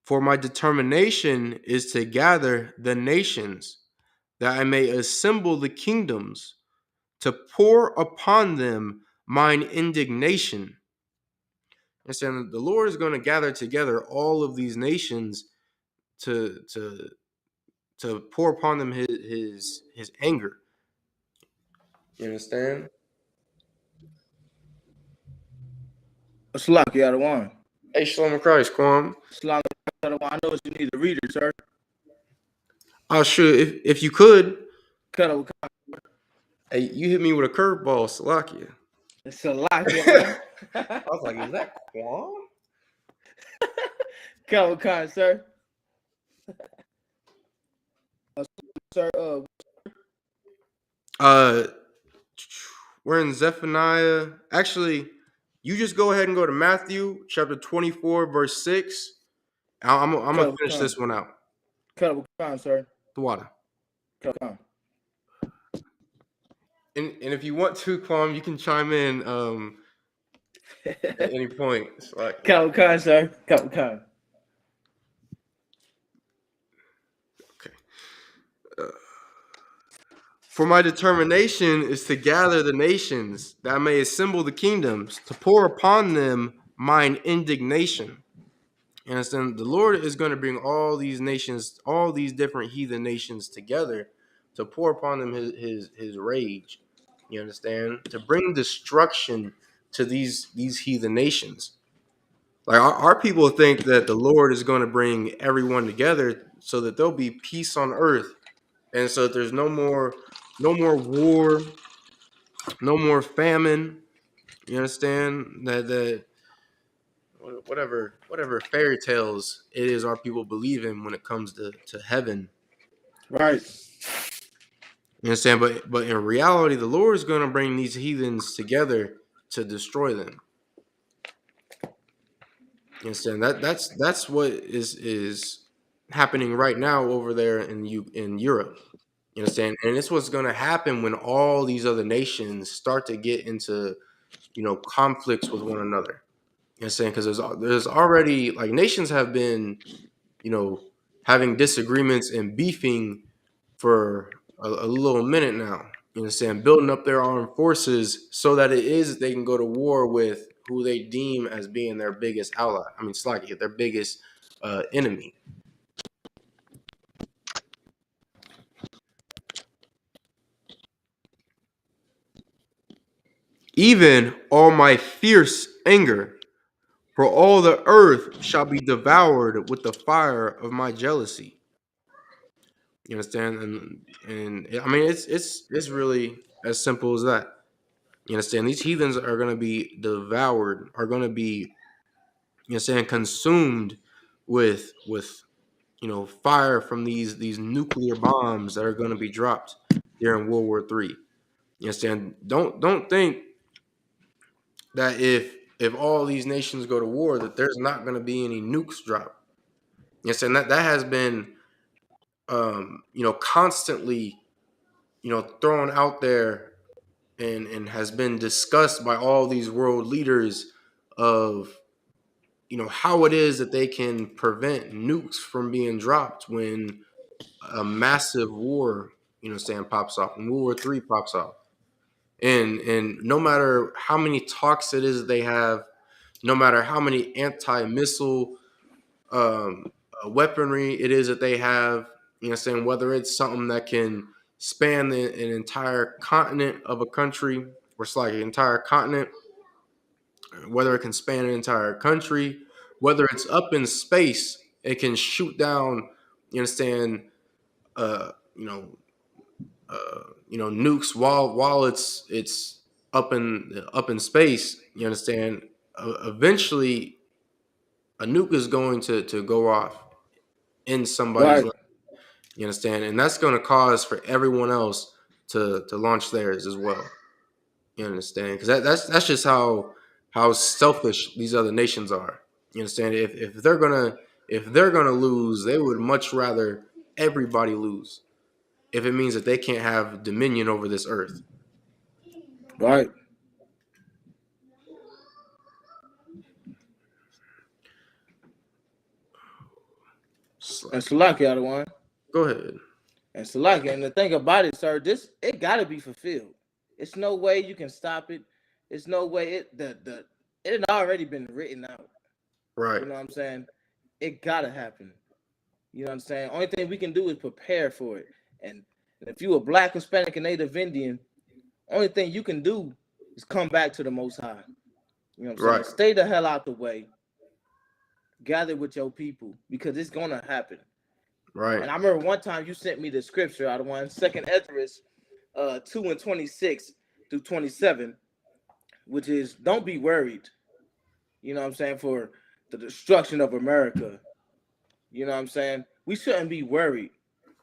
For my determination is to gather the nations, that I may assemble the kingdoms, to pour upon them mine indignation. And saying the Lord is going to gather together all of these nations to pour upon them his anger. You understand?
Isupk Indianapolis.
Hey, Shalom Christ, Kwam.
Isupk Indianapolis. I know what you need to read it, sir.
Oh, sure. If you could,
Isupk
hey, you hit me with a curveball, Salakia.
Indianapolis, man.
I was like, is that Kwam?
Isupk, sir. Sir,
We're in Zephaniah. Actually, you just go ahead and go to Matthew chapter 24, verse 6. I'm gonna finish this one out.
Isupk, sir.
The water.
Isupk.
And if you want to, Kwam, you can chime in at any point. It's like,
Isupk, sir. Isupk.
for my determination is to gather the nations, that I may assemble the kingdoms, to pour upon them mine indignation. And then the Lord is going to bring all these nations, all these different heathen nations together to pour upon them his rage. You understand? To bring destruction to these heathen nations. Like our people think that the Lord is going to bring everyone together so that there'll be peace on earth, and so that there's no more war, no more famine. You understand that whatever fairy tales it is our people believe in when it comes to heaven.
Right.
You understand? But in reality, the Lord is going to bring these heathens together to destroy them. You understand? That's what is happening right now over there in Europe. You understand? And it's what's going to happen when all these other nations start to get into conflicts with one another. You understand? Because there's already, like, nations have been having disagreements and beefing for a little minute now. You understand? Building up their armed forces so that they can go to war with who they deem as being their biggest ally. I mean, it's like their biggest enemy. Even all my fierce anger, for all the earth shall be devoured with the fire of my jealousy. You understand? And I mean, it's really as simple as that. You understand? These heathens are going to be devoured, are going to be, you understand, consumed with fire from these nuclear bombs that are going to be dropped during World War III. You understand? Don't think that if all these nations go to war that there's not going to be any nukes dropped. You understand? That has been constantly thrown out there and has been discussed by all these world leaders of how it is that they can prevent nukes from being dropped when a massive war pops off, when World War III pops off. And no matter how many talks it is that they have, no matter how many anti-missile weaponry it is that they have, whether it's something that can span an entire continent of a country, or it's like an entire continent, whether it can span an entire country, whether it's up in space, it can shoot down, nukes while it's up in space. You understand? Eventually, a nuke is going to go off in somebody's
Right.
land. You understand? And that's going to cause for everyone else to launch theirs as well. You understand? Because that's just how selfish these other nations are. You understand? If they're gonna lose, they would much rather everybody lose. If it means that they can't have dominion over this earth.
Right. And Salaki out of one.
Go ahead.
And Salaki. And the thing about it, sir, it gotta be fulfilled. It's no way you can stop it. It's no way it had already been written out.
Right.
You know what I'm saying? It gotta happen. You know what I'm saying? Only thing we can do is prepare for it. And if you a Black, Hispanic, and Native Indian, only thing you can do is come back to the Most High. You know what I'm saying?
Right.
Stay the hell out the way. Gather with your people because it's gonna happen.
Right.
And I remember one time you sent me the scripture out of one, 2nd Ezra 2:26 through 27, which is don't be worried. You know what I'm saying? For the destruction of America. You know what I'm saying? We shouldn't be worried.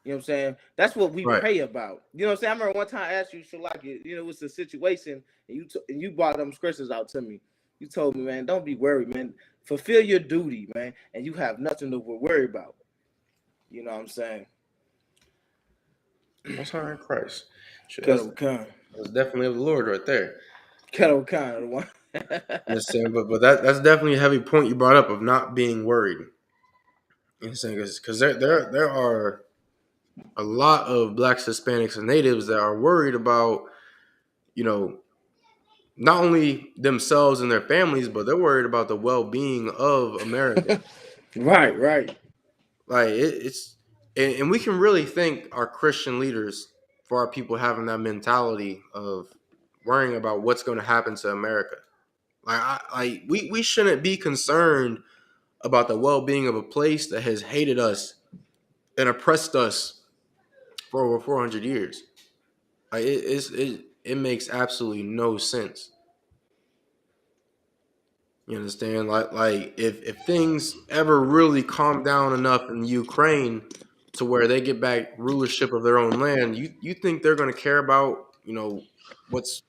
You know what I'm saying? That's what we
Right.
pray about. You know what I'm saying? I remember one time I asked you, Shalaki, you know, it's a situation, and you brought them scriptures out to me. You told me, man, don't be worried, man. Fulfill your duty, man, and you have nothing to worry about. You know what I'm saying?
That's all right, Christ. Shit,
Kettle Khan.
that's definitely of the Lord right there.
Kettle Khan, the one.
Understand? But that's definitely a heavy point you brought up of not being worried. You understand? Because there are a lot of Blacks, Hispanics, and Natives that are worried about, you know, not only themselves and their families, but they're worried about the well-being of America.
Right.
Like and we can really thank our Christian leaders for our people having that mentality of worrying about what's going to happen to America. We shouldn't be concerned about the well-being of a place that has hated us and oppressed us for over 400 years. Like it makes absolutely no sense. You understand? Like if things ever really calm down enough in Ukraine to where they get back rulership of their own land, you think they're going to care about, you know, what's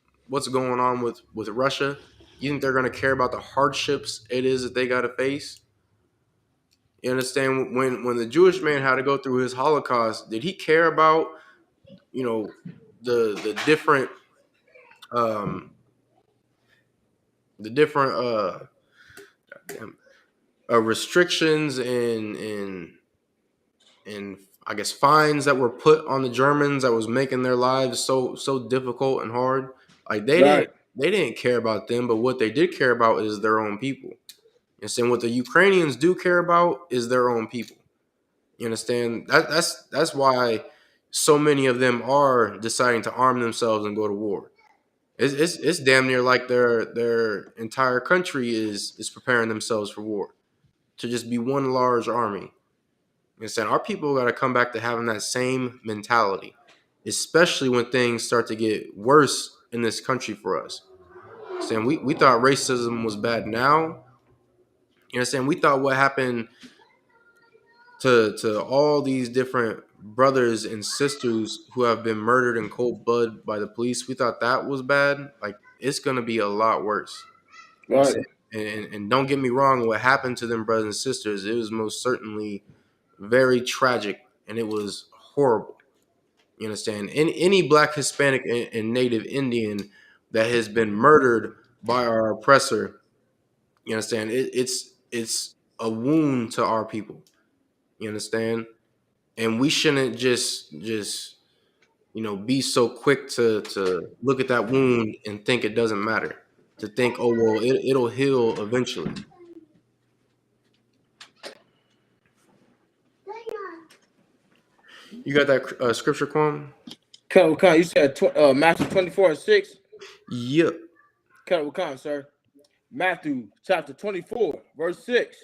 going on with Russia? You think they're going to care about the hardships it is that they got to face? You understand? When the Jewish man had to go through his Holocaust, did he care about, you know, the different um the different restrictions and I guess fines that were put on the Germans that was making their lives so difficult and hard? Like
Right.
they didn't care about them, but what they did care about is their own people. You understand? What the Ukrainians do care about is their own people. You understand? That's why so many of them are deciding to arm themselves and go to war. It's damn near like their entire country is preparing themselves for war, to just be one large army. You understand? Our people got to come back to having that same mentality, especially when things start to get worse in this country for us. You understand? We thought racism was bad now. You understand? We thought what happened to all these different brothers and sisters who have been murdered in cold blood by the police, we thought that was bad. Like, it's going to be a lot worse.
Right.
And don't get me wrong, what happened to them brothers and sisters, it was most certainly very tragic, and it was horrible. You understand? Any Black, Hispanic, and Native Indian that has been murdered by our oppressor, you understand? It's a wound to our people. You understand? And we shouldn't just be so quick to look at that wound and think it doesn't matter. To think, oh well, it'll heal eventually. You got that scripture, Kwame?
Kettle Khan, you said Matthew 24:6.
Yep.
Kettle Khan, sir. Matthew chapter 24, verse 6.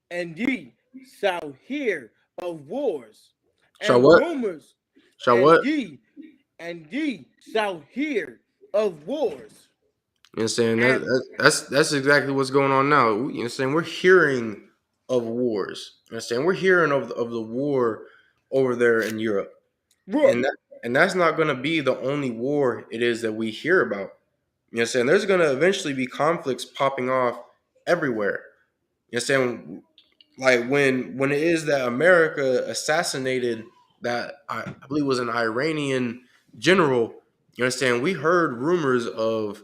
And ye shall hear of wars and
Shall what?
rumors.
Shall
and
what?
ye shall hear of wars.
You know what I'm saying?
And
That's exactly what's going on now. You know what I'm saying? We're hearing of wars. You know what I'm saying? We're hearing of the war over there in Europe.
right,
And that's not going to be the only war it is that we hear about. You know what I'm saying? There's going to eventually be conflicts popping off everywhere. You know what I'm saying? Like when it is that America assassinated that I believe was an Iranian general, you understand? We heard rumors of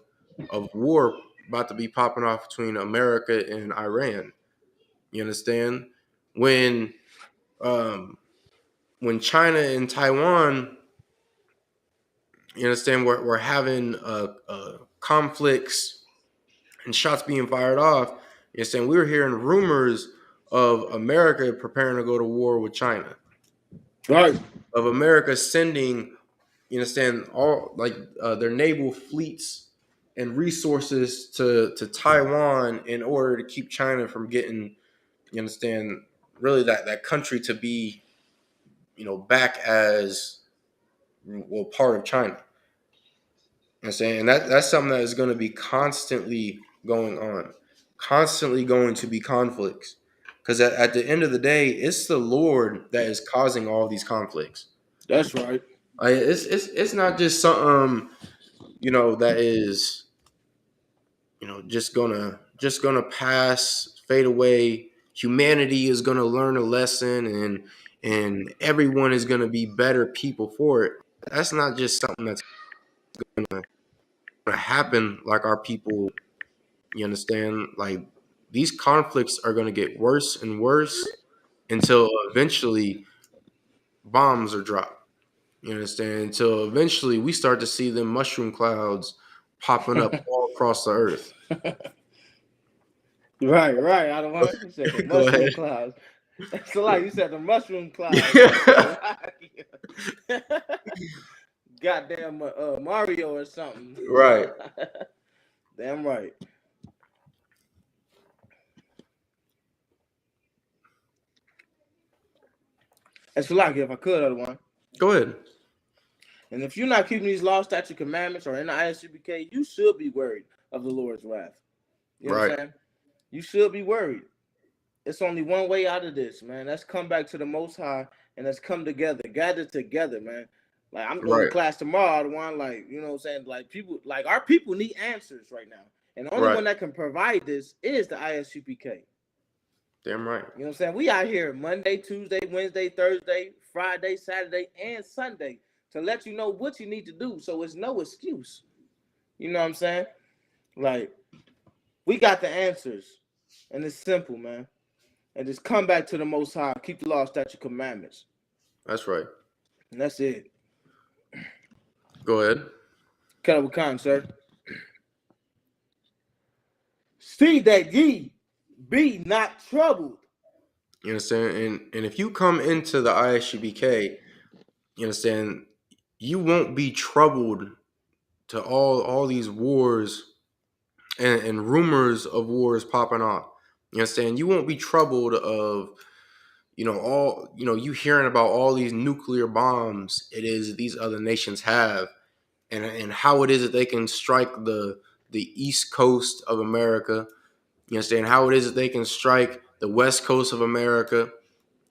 war about to be popping off between America and Iran. You understand? When um when China and Taiwan, you understand, we're having conflicts and shots being fired off. You understand? We were hearing rumors of America preparing to go to war with China,
right,
of America sending, you understand, all like their naval fleets and resources to Taiwan in order to keep China from getting, you understand, really that country to be, back as well part of China. You know what I'm saying? And that's something that is going to be constantly going on, constantly going to be conflicts. Because at the end of the day, it's the Lord that is causing all these conflicts.
that's right.
It's not just something, that is, just gonna pass, fade away. Humanity is gonna learn a lesson, and everyone is gonna be better people for it. That's not just something that's gonna happen like our people. You understand? Like, these conflicts are gonna get worse and worse until eventually bombs are dropped. You understand? Until eventually we start to see them mushroom clouds popping up all across the earth.
Right, right. I don't want. You said the
Go ahead.
mushroom clouds. So like you said the mushroom clouds. Goddamn Mario or something.
Right.
Damn right. It's like if I could, other one.
Go ahead.
And if you're not keeping these laws, statute, commandments, or in the ISUPK, you should be worried of the Lord's wrath. You know what I'm saying? You should be worried. It's only one way out of this, man. Let's come back to the Most High and let's come together, gather together, man. Like I'm going to
Right.
class tomorrow, the one, like, you know what I'm saying? Like people, like our people need answers right now. And the only
Right.
one that can provide this is the ISUPK.
Damn right.
You know what I'm saying? We out here Monday, Tuesday, Wednesday, Thursday, Friday, Saturday, and Sunday to let you know what you need to do. So it's no excuse. You know what I'm saying? Like, we got the answers. And it's simple, man. And just come back to the Most High. Keep the law, statute, commandments.
That's right.
And that's it.
Go ahead.
Kettle Khan, sir. See that ye be not troubled.
You understand? And if you come into the ISUBK, you understand, you won't be troubled to all these wars and rumors of wars popping off. You understand? You won't be troubled of, you hearing about all these nuclear bombs it is these other nations have, and how it is that they can strike the east coast of America. You understand? How it is that they can strike the west coast of America.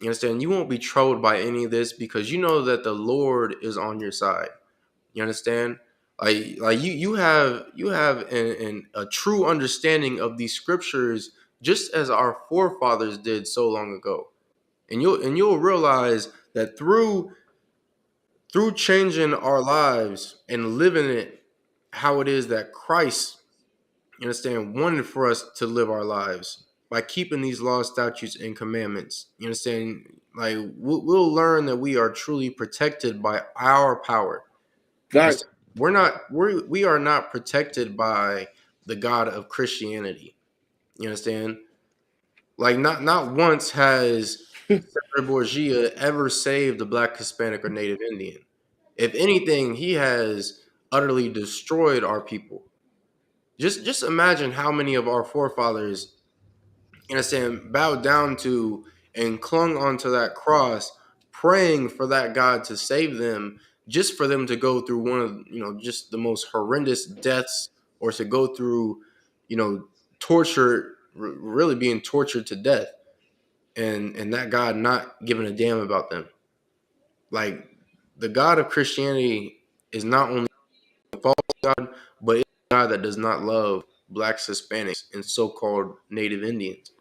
You understand? You won't be troubled by any of this because you know that the Lord is on your side. You understand? Like you have a true understanding of these scriptures, just as our forefathers did so long ago. And you'll realize that through changing our lives and living it how it is that Christ, you understand, wanted for us to live our lives by keeping these laws, statutes, and commandments. You understand? Like, we'll learn that we are truly protected by our power.
Right.
We are not protected by the God of Christianity. You understand? Like, not once has Senator Borgia ever saved a Black, Hispanic, or Native Indian. If anything, he has utterly destroyed our people. Just imagine how many of our forefathers, you understand, bowed down to and clung onto that cross, praying for that God to save them, just for them to go through one of just the most horrendous deaths, or to go through torture, really being tortured to death, and that God not giving a damn about them. Like, the God of Christianity is not only a false God, but it's a God that does not love blacks, Hispanics, and so-called Native Indians.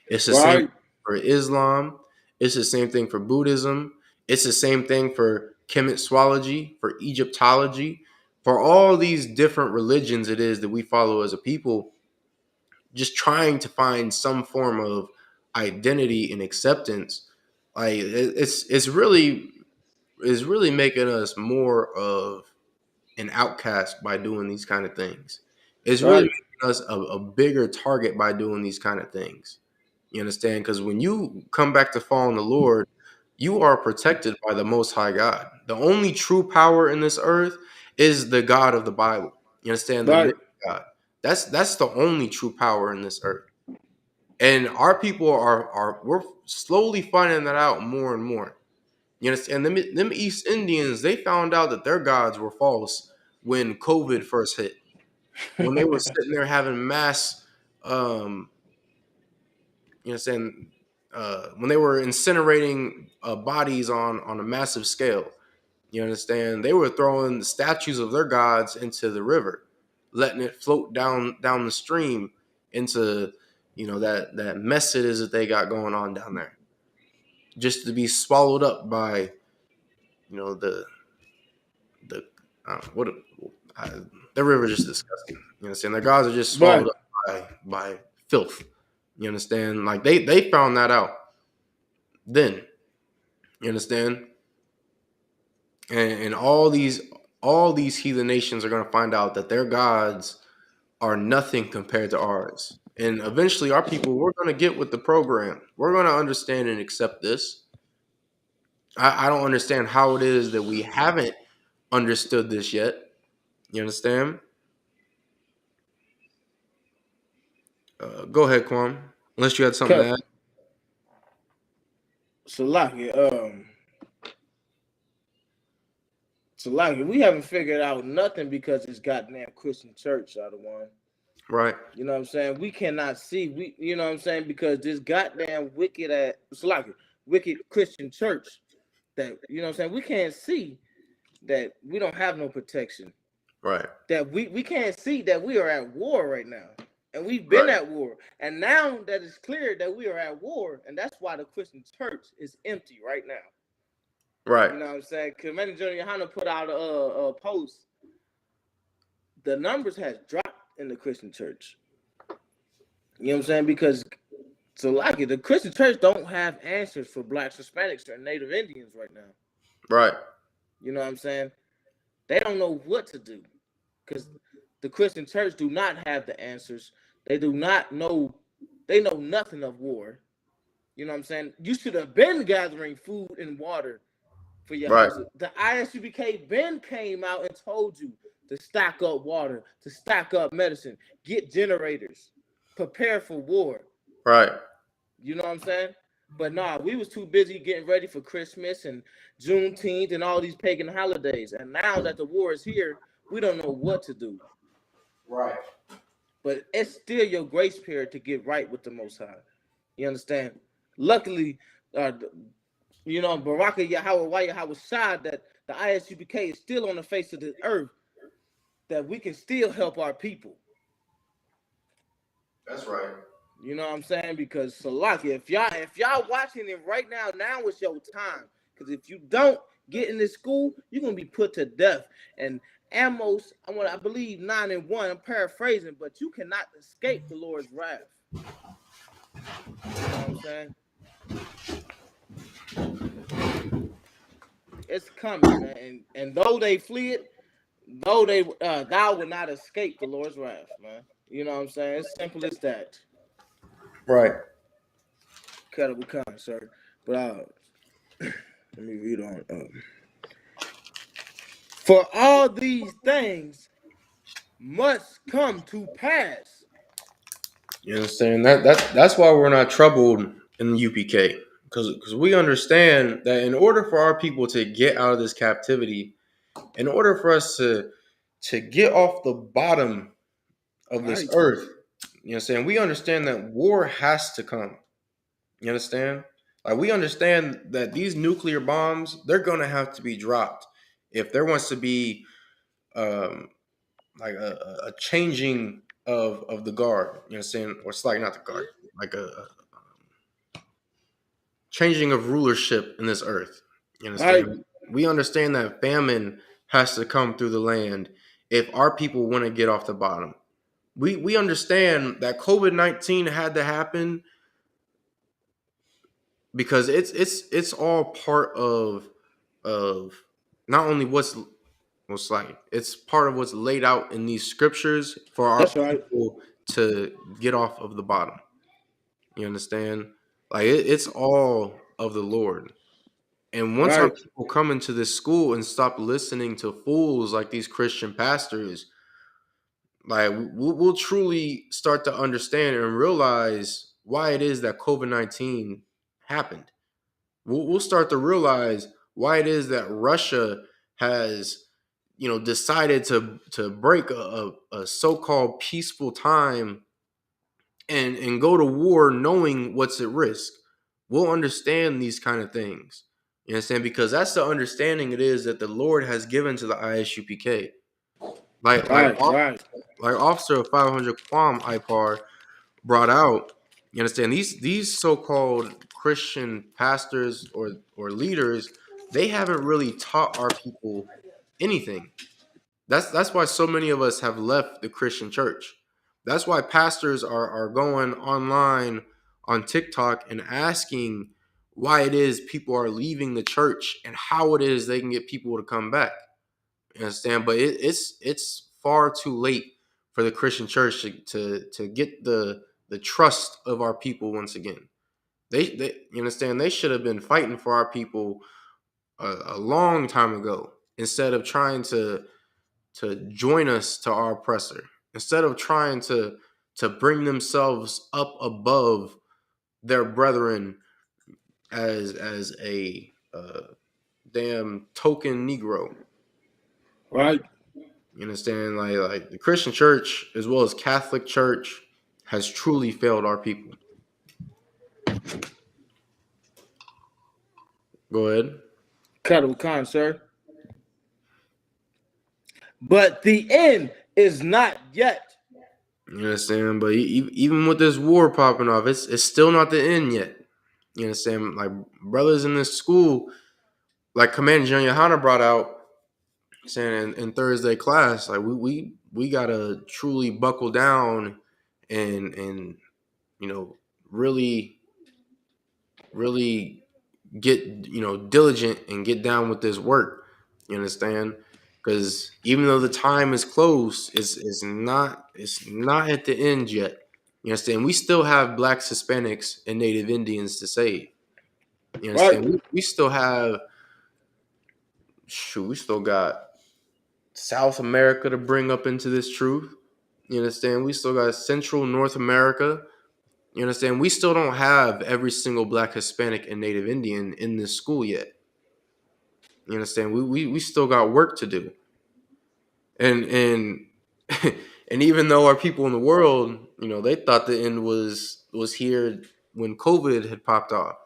It's the same
Right.
for Islam. It's the same thing for Buddhism. It's the same thing for Kemetology, for Egyptology, for all these different religions it is that we follow as a people, just trying to find some form of identity and acceptance. Like, it's really making us more of an outcast by doing these kind of things. It's really
Right.
making us a bigger target by doing these kind of things. You understand? Because when you come back to follow the Lord, you are protected by the Most High God. The only true power in this earth is the God of the Bible. You understand? The living
Right.
God. That's the only true power in this earth. And our people we're slowly finding that out more and more. You understand? Them East Indians, they found out that their gods were false when COVID first hit. When they were sitting there having mass, you know, saying when they were incinerating bodies on a massive scale. You understand? They were throwing the statues of their gods into the river, letting it float down the stream into that mess it is that they got going on down there, just to be swallowed up by the what the river is just disgusting. You understand? Their gods are just swallowed
Right.
up by filth. You understand? Like, they found that out then. You understand? And all these heathen nations are going to find out that their gods are nothing compared to ours. And eventually, our people, we're going to get with the program. We're going to understand and accept this. I don't understand how it is that we haven't understood this yet. You understand? Go ahead, Kwam. Unless you had something to add.
Salaki, Salaki, we haven't figured out nothing because this goddamn Christian church are the one.
Right.
You know what I'm saying? We cannot see. You know what I'm saying? Because this goddamn wicked Christian church that, you know what I'm saying, we can't see that we don't have no protection.
Right.
That we can't see that we are at war right now. And we've been
Right.
at war. And now that it's clear that we are at war, and that's why the Christian church is empty right now.
Right.
You know what I'm saying? Commander General Yohana put out a post. The numbers has dropped in the Christian church. You know what I'm saying? Because the Christian church don't have answers for blacks, Hispanics, or Native Indians right now.
Right.
You know what I'm saying? They don't know what to do. Because the Christian church do not have the answers. They do not know. They know nothing of war. You know what I'm saying? You should have been gathering food and water for your
Right.
house. The ISUPK Ben came out and told you to stock up water, to stock up medicine, get generators, prepare for war.
Right.
You know what I'm saying? But nah, we was too busy getting ready for Christmas and Juneteenth and all these pagan holidays. And now that the war is here, we don't know what to do.
Right.
But it's still your grace period to get right with the Most High. You understand? Luckily, Baraka Yahweh Yahweh that the ISUPK is still on the face of the earth, that we can still help our people.
That's right.
You know what I'm saying? Because Salaki, if y'all watching it right now is your time. Because if you don't get in this school, you're gonna be put to death. And Amos, I believe 9:1. I'm paraphrasing, but you cannot escape the Lord's wrath. You know what I'm saying? It's coming, man. And though they flee it, thou will not escape the Lord's wrath, man. You know what I'm saying? It's simple as that.
Right.
Cut it with con, sir. But let me read on. For all these things must come to pass.
You understand? That's why we're not troubled in the UPK. Because we understand that in order for our people to get out of this captivity, in order for us to get off the bottom of this
Right.
earth, you know what I'm saying? We understand that war has to come. You understand? Like we understand that these nuclear bombs, they're gonna have to be dropped if there wants to be um like a changing of the guard, you know what I'm saying? Or it's like not the guard, like a changing of rulership in this earth. You
Right.
understand? We understand that famine has to come through the land if our people want to get off the bottom. We understand that COVID-19 had to happen because it's all part of not only what's like it's part of what's laid out in these scriptures for our
That's right.
people to get off of the bottom. You understand? Like it's all of the Lord. And once our
Right.
people come into this school and stop listening to fools like these Christian pastors, like we'll truly start to understand and realize why it is that COVID-19 happened. We'll start to realize why it is that Russia has, decided to break a so-called peaceful time and go to war knowing what's at risk. We'll understand these kind of things. You understand? Because that's the understanding it is that the Lord has given to the ISUPK. Like like
Right.
off-
Right.
like Officer 500 Quam Ipar brought out. You understand? These so-called Christian pastors or leaders, they haven't really taught our people anything. That's why so many of us have left the Christian church. That's why pastors are going online on TikTok and asking why it is people are leaving the church and how it is they can get people to come back. You understand? But it's far too late for the Christian church to get the trust of our people once again. They you understand? They should have been fighting for our people a long time ago instead of trying to join us to our oppressor, instead of trying to bring themselves up above their brethren as a damn token Negro.
Right.
You understand? Like the Christian church as well as Catholic church has truly failed our people. Go ahead.
Cattle Khan, sir. But the end is not yet.
You understand? But even with this war popping off, it's still not the end yet. You understand? Like brothers in this school, like Commander John Johanna brought out, saying in Thursday class, like we gotta truly buckle down and really really get diligent and get down with this work. You understand? Because even though the time is close, it's not at the end yet. You understand? We still have blacks, Hispanics, and Native Indians to save. You
Right.
understand? We still have we still got South America to bring up into this truth. You understand? We still got Central North America. You understand? We still don't have every single black, Hispanic, and Native Indian in this school yet. You understand? We still got work to do. And and even though our people in the world, they thought the end was here when COVID had popped off.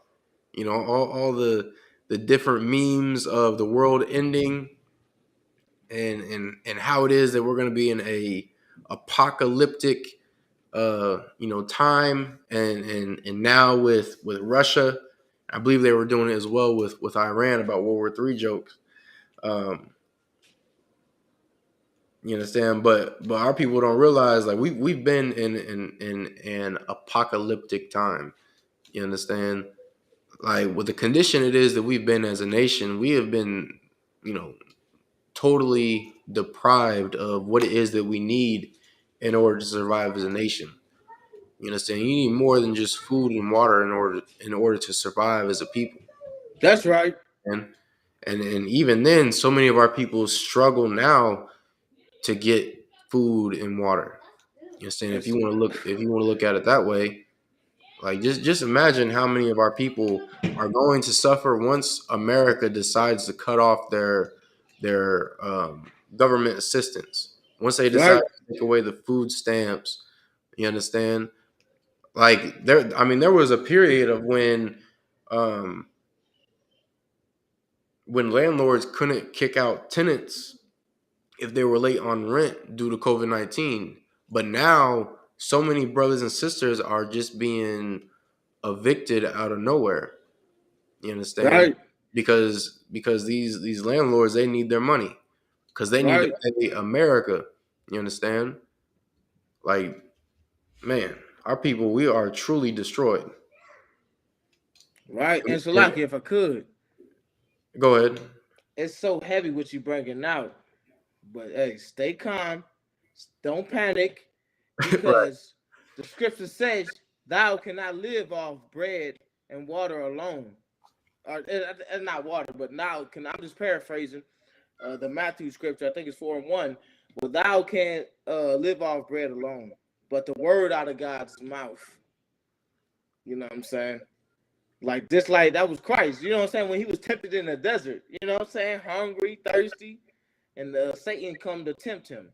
All the different memes of the world ending and how it is that we're going to be in a apocalyptic time and now with Russia. I believe they were doing it as well with Iran about World War III jokes. You understand? But our people don't realize like we've been in an apocalyptic time. You understand? Like with the condition it is that we've been as a nation, we have been, totally deprived of what it is that we need in order to survive as a nation. You understand? You need more than just food and water in order to survive as a people.
That's right.
And even then, so many of our people struggle now to get food and water. You understand? If you want to look at it that way, like just imagine how many of our people are going to suffer once America decides to cut off government assistance. Once they decide
Right.
to take away the food stamps, you understand? Like there was a period of um, when landlords couldn't kick out tenants if they were late on rent due to COVID-19. But now, so many brothers and sisters are just being evicted out of nowhere. You understand?
Right.
Because these landlords, they need their money because they need to
Right.
pay America. You understand? Like, man, our people, we are truly destroyed.
Right. And
And-
Salaki, if I could,
Go ahead.
it's so heavy what you bringing out. But hey, stay calm. Don't panic,
Right.
because the scripture says, "Thou cannot live off bread and water alone." Or not water, but now can I'm just paraphrasing the Matthew scripture. I think it's 4:1. But thou can't live off bread alone, but the word out of God's mouth. You know what I'm saying? Like this, like that was Christ. You know what I'm saying? When he was tempted in the desert, you know what I'm saying? Hungry, thirsty, and Satan come to tempt him.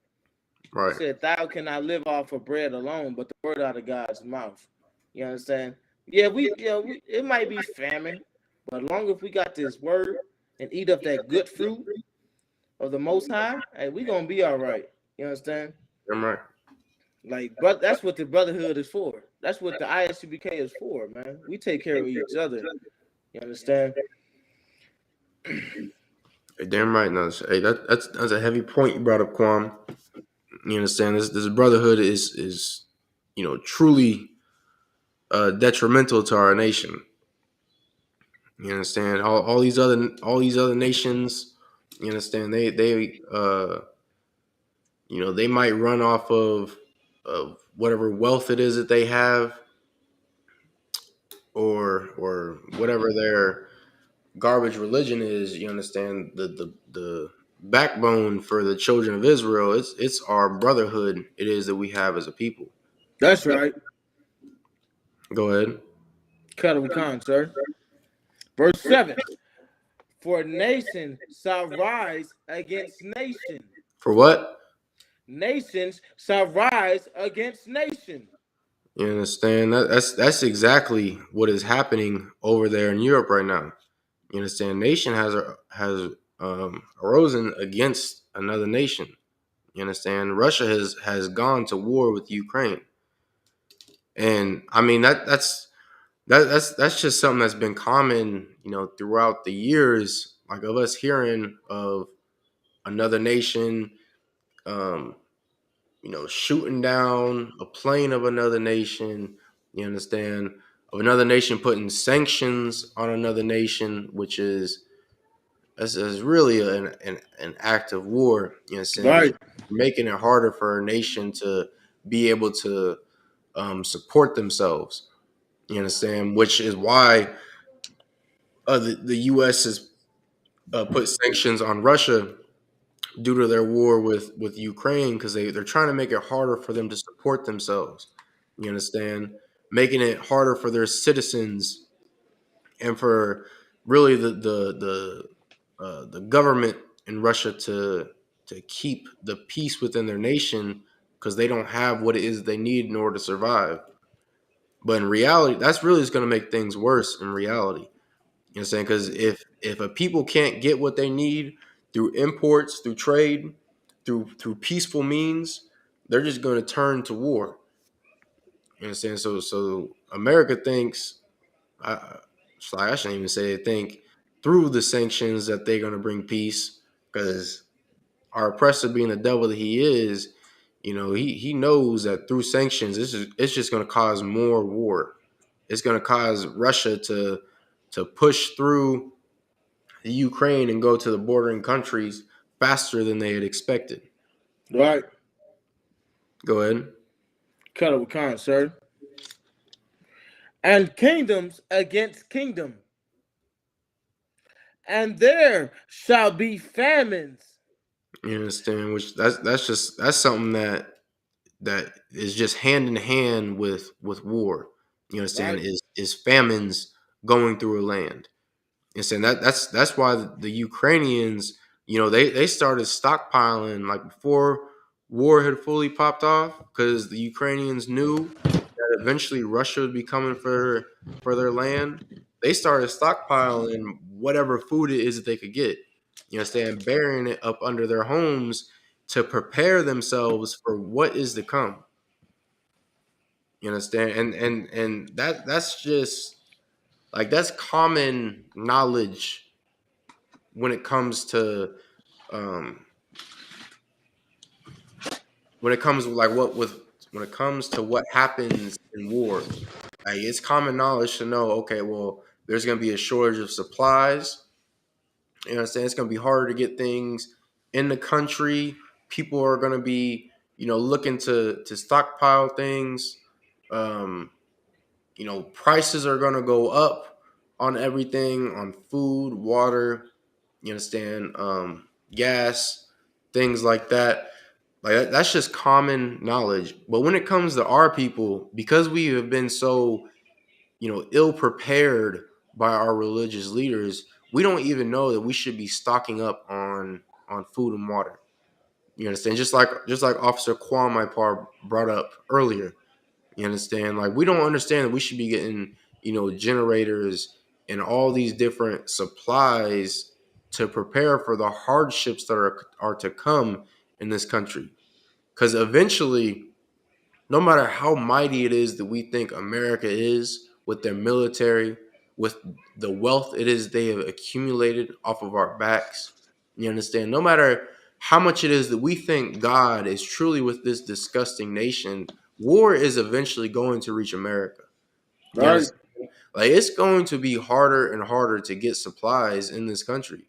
He
Right.
said, "Thou cannot live off of bread alone, but the word out of God's mouth." You understand? Yeah, it might be famine, but as long as we got this word and eat up that good fruit of the Most High, hey, we gonna be all right. You understand?
I'm right.
Like, but that's what the brotherhood is for. That's what the ISUBK is for, man. We take care of each other. You understand?
Hey, damn right. No, hey, that's a heavy point you brought up, Kwam. You understand? This brotherhood is truly detrimental to our nation. You understand? All these other nations. You understand? They might run off of whatever wealth it is that they have, or whatever their garbage religion is. You understand? The backbone for the children of Israel. It's our brotherhood. It is that we have as a people.
That's right.
Go ahead.
Kettle Khan, sir. Verse 7. For nation shall rise against nation.
For what?
Nations shall rise against nation.
You understand? That's exactly what is happening over there in Europe right now. You understand? Nation has arisen against another nation. You understand? Russia has gone to war with Ukraine, and I mean that's just something that's been common, throughout the years, like of us hearing of another nation, um, shooting down a plane of another nation. You understand? Of another nation putting sanctions on another nation, which is really an act of war. You understand? Because
Right.
you're making it harder for a nation to be able to support themselves. You understand? Which is why the U.S. has put sanctions on Russia due to their war with Ukraine, because they're trying to make it harder for them to support themselves. You understand? Making it harder for their citizens and for really the government in Russia to keep the peace within their nation, because they don't have what it is they need in order to survive. But in reality, that's really just going to make things worse in reality. You know what I'm saying? Because if a people can't get what they need through imports, through trade, through peaceful means, they're just going to turn to war. You understand? So America thinks, I shouldn't even say they think, through the sanctions that they're going to bring peace, because our oppressor, being the devil that he is, he knows that through sanctions, it's just going to cause more war. It's going to cause Russia to push through the Ukraine and go to the bordering countries faster than they had expected.
Right.
Go ahead.
Kettle Khan, sir. And kingdoms against kingdom. And there shall be famines.
You understand? Which that's something that is just hand in hand with war. You understand?
Right.
Is famines going through a land. You understand? That's why the Ukrainians They started stockpiling like before war had fully popped off because the Ukrainians knew that eventually Russia would be coming for their land. They started stockpiling whatever food it is that they could get. Burying it up under their homes to prepare themselves for what is to come. You understand? And that's just like that's common knowledge when it comes to um when it comes like what with when it comes to what happens in war. Like it's common knowledge to know, okay, well, there's gonna be a shortage of supplies. You know what I'm saying? It's gonna be harder to get things in the country. People are gonna be, looking to stockpile things. Um, prices are gonna go up on everything, on food, water, you understand, gas, things like that. Like that's just common knowledge. But when it comes to our people, because we have been so, ill prepared by our religious leaders, we don't even know that we should be stocking up on food and water. You understand? Just like Officer Kwame brought up earlier. You understand? Like we don't understand that we should be getting, generators and all these different supplies to prepare for the hardships that are to come in this country. Because eventually, no matter how mighty it is that we think America is with their military, with the wealth it is they have accumulated off of our backs, you understand? No matter how much it is that we think God is truly with this disgusting nation, war is eventually going to reach America. You
Right.
understand? Like it's going to be harder and harder to get supplies in this country.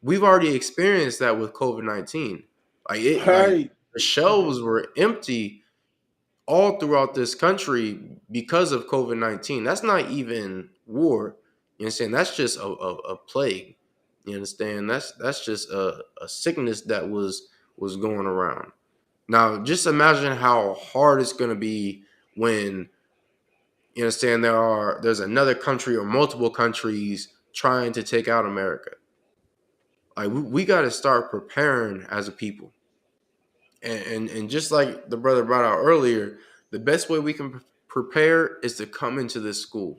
We've already experienced that with COVID-19. Like
Right.
the shelves were empty all throughout this country because of COVID-19. That's not even war. You understand? That's just a plague. You understand? That's just a sickness that was going around. Now, just imagine how hard it's going to be when you understand there's another country or multiple countries trying to take out America. Like we got to start preparing as a people. And just like the brother brought out earlier, the best way we can prepare is to come into this school,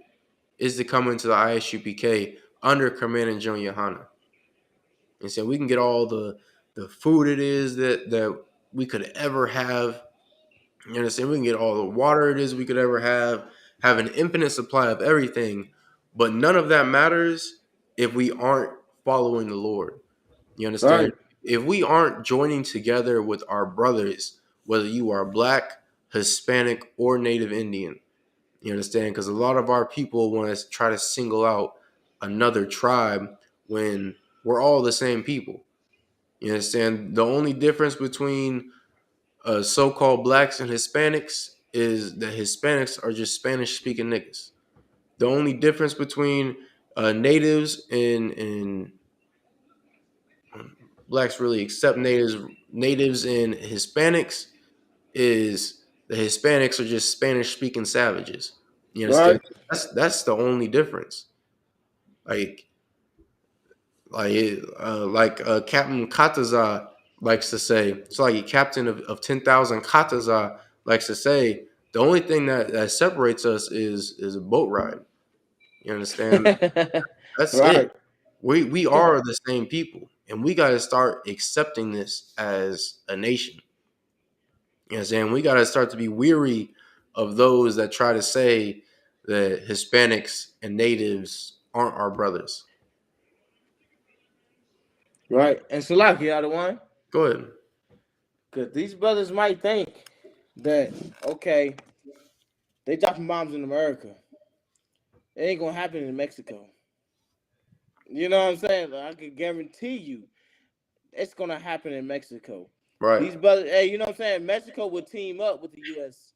is to come into the ISUPK under Command and General Yohana. And so we can get all the food it is that we could ever have. You understand? We can get all the water it is we could ever have an infinite supply of everything, but none of that matters if we aren't following the Lord. You understand?
Right.
If we aren't joining together with our brothers, whether you are black, Hispanic, or Native Indian, you understand? Because a lot of our people want to try to single out another tribe when we're all the same people. You understand? The only difference between so-called blacks and Hispanics is that Hispanics are just Spanish-speaking niggas. The only difference between natives and blacks really accept natives and Hispanics is the Hispanics are just Spanish speaking savages. You understand?
Right.
That's the only difference. Like Captain Kataza likes to say, it's like a captain of 10,000 Kataza likes to say, the only thing that separates us is a boat ride. You understand? That's it.
Right.
We are the same people, and we got to start accepting this as a nation. You know what I'm saying? We got to start to be weary of those that try to say that Hispanics and natives aren't our brothers.
Right. And Salaki, you the one?
Go ahead.
Because these brothers might think that, okay, they dropping bombs in America. It ain't going to happen in Mexico. You know what I'm saying? Like, I can guarantee you it's going to happen in Mexico.
Right,
These brothers, hey, you know what I'm saying? Mexico would team up with the U.S.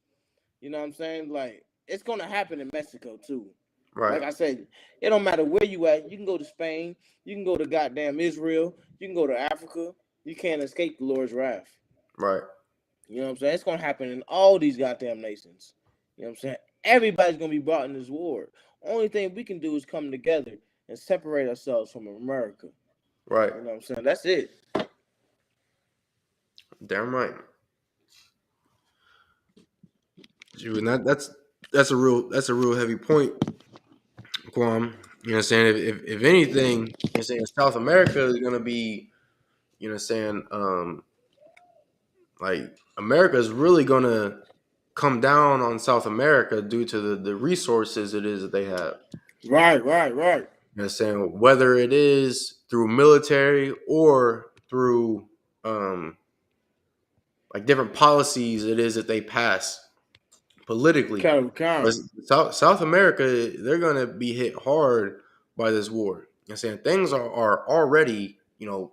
You know what I'm saying? Like, it's going to happen in Mexico, too.
right,
Like I said, it don't matter where you at. You can go to Spain. You can go to goddamn Israel. You can go to Africa. You can't escape the Lord's wrath.
right,
You know what I'm saying? It's going to happen in all these goddamn nations. You know what I'm saying? Everybody's going to be brought in this war. Only thing we can do is come together and separate ourselves from America.
Right.
You know what I'm saying? That's it.
Damn right. And that's a real heavy point, Quam. You know what I'm saying? If anything, you know what I'm saying, South America is gonna be, you know what I'm saying, like America is really gonna come down on South America due to the resources it is that they have.
Right.
You know what I'm saying? Whether it is through military or through like different policies it is that they pass politically. But
Count.
South America, they're gonna be hit hard by this war. You know what I'm saying? Things are already, you know,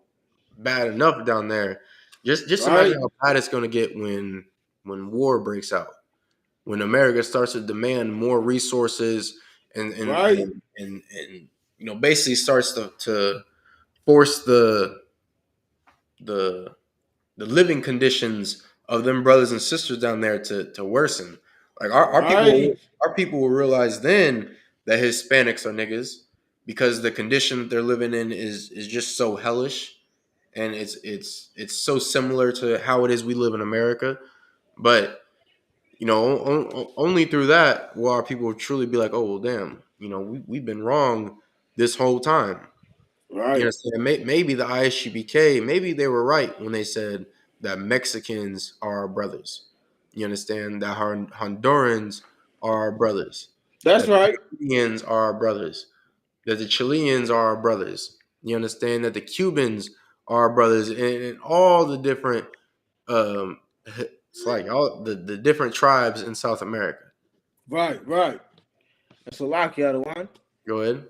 bad enough down there. Just
Right.
imagine how bad it's gonna get when war breaks out. When America starts to demand more resources
Right.
and you know, basically starts to force the the living conditions of them brothers and sisters down there to worsen. Like
Right.
our people will realize then that Hispanics are niggas because the condition that they're living in is just so hellish, and it's so similar to how it is we live in America. But you know, only through that will our people truly be like, oh well, damn, you know, we've been wrong this whole time. You
Right.
understand? Maybe the ISUPK, maybe they were right when they said that Mexicans are our brothers. You understand? That Hondurans are our brothers.
That's
That the
right.
Indians are our brothers. That the Chileans are our brothers. You understand? That the Cubans are our brothers. And all the different, um, it's like all the different tribes in South America.
Right. That's a lock, the one.
Go ahead.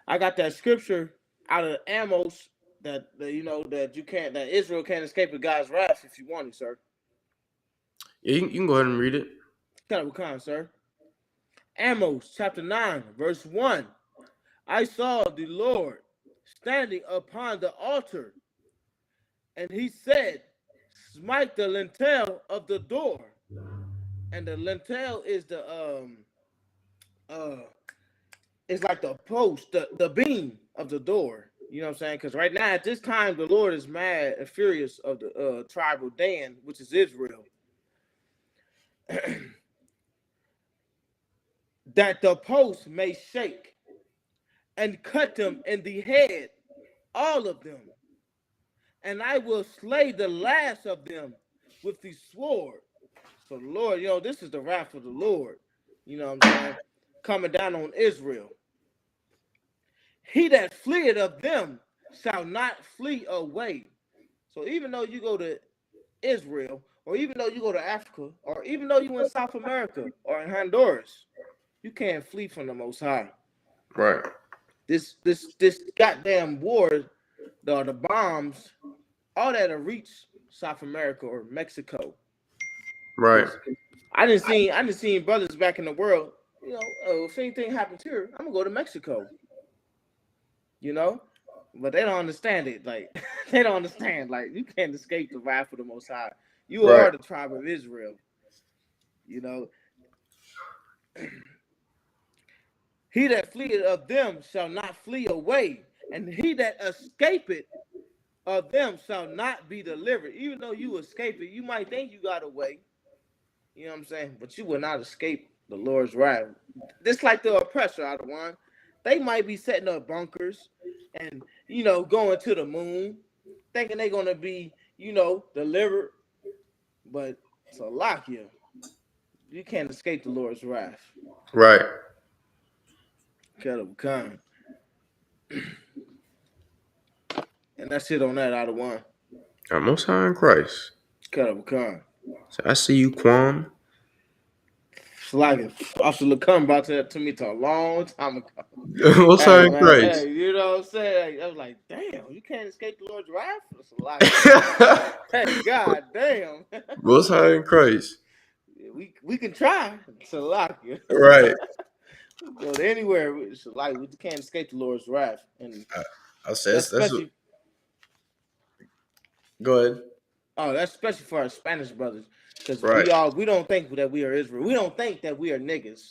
I got that scripture out of Amos that you know that Israel can't escape a God's wrath if you want it, sir.
Yeah, you can go ahead and read it.
Kind, sir. Amos chapter 9, verse 1. I saw the Lord standing upon the altar, and he said, smite the lintel of the door. And the lintel is it's like the post, the beam of the door. You know what I'm saying? Because right now, at this time, the Lord is mad and furious of the tribe of Dan, which is Israel. That the post may shake and cut them in the head, all of them. And I will slay the last of them with the sword. So the Lord, you know, this is the wrath of the Lord. You know what I'm saying? Coming down on Israel. He that fleeth of them shall not flee away. So even though you go to Israel, or even though you go to Africa, or even though you in South America or in Honduras, you can't flee from the Most High.
Right.
This goddamn war, the bombs, all that'll reach South America or Mexico.
Right.
I didn't see brothers back in the world. You know, if anything happens here, I'm gonna go to Mexico. You know, but they don't understand it. Like they don't understand. Like you can't escape the wrath of the Most High. You are the tribe of Israel. You know, he that fleeth of them shall not flee away, and he that escapeth of them shall not be delivered. Even though you escape it, you might think you got away. You know what I'm saying? But you will not escape the Lord's wrath. Just like the oppressor out of one. They might be setting up bunkers and, you know, going to the moon, thinking they're going to be, you know, delivered. But it's a lock here. You can't escape the Lord's wrath.
Right.
Come. And that's it on that out of one.
Our Most High in Christ.
Come.
So I see you, Quam.
It's like Officer LeCum brought that to me a long time ago.
Most High in Christ.
Hey, you know what I'm saying? I was like, damn, you can't escape the Lord's wrath? It's a lot. Hey, God damn.
Most High in Christ.
We can try. It's a lot.
Right.
Go to anywhere. It's like we can't escape the Lord's wrath. And
I'll say that's go ahead.
Oh, that's especially for our Spanish brothers. Because we don't think that we are Israel. We don't think that we are niggas.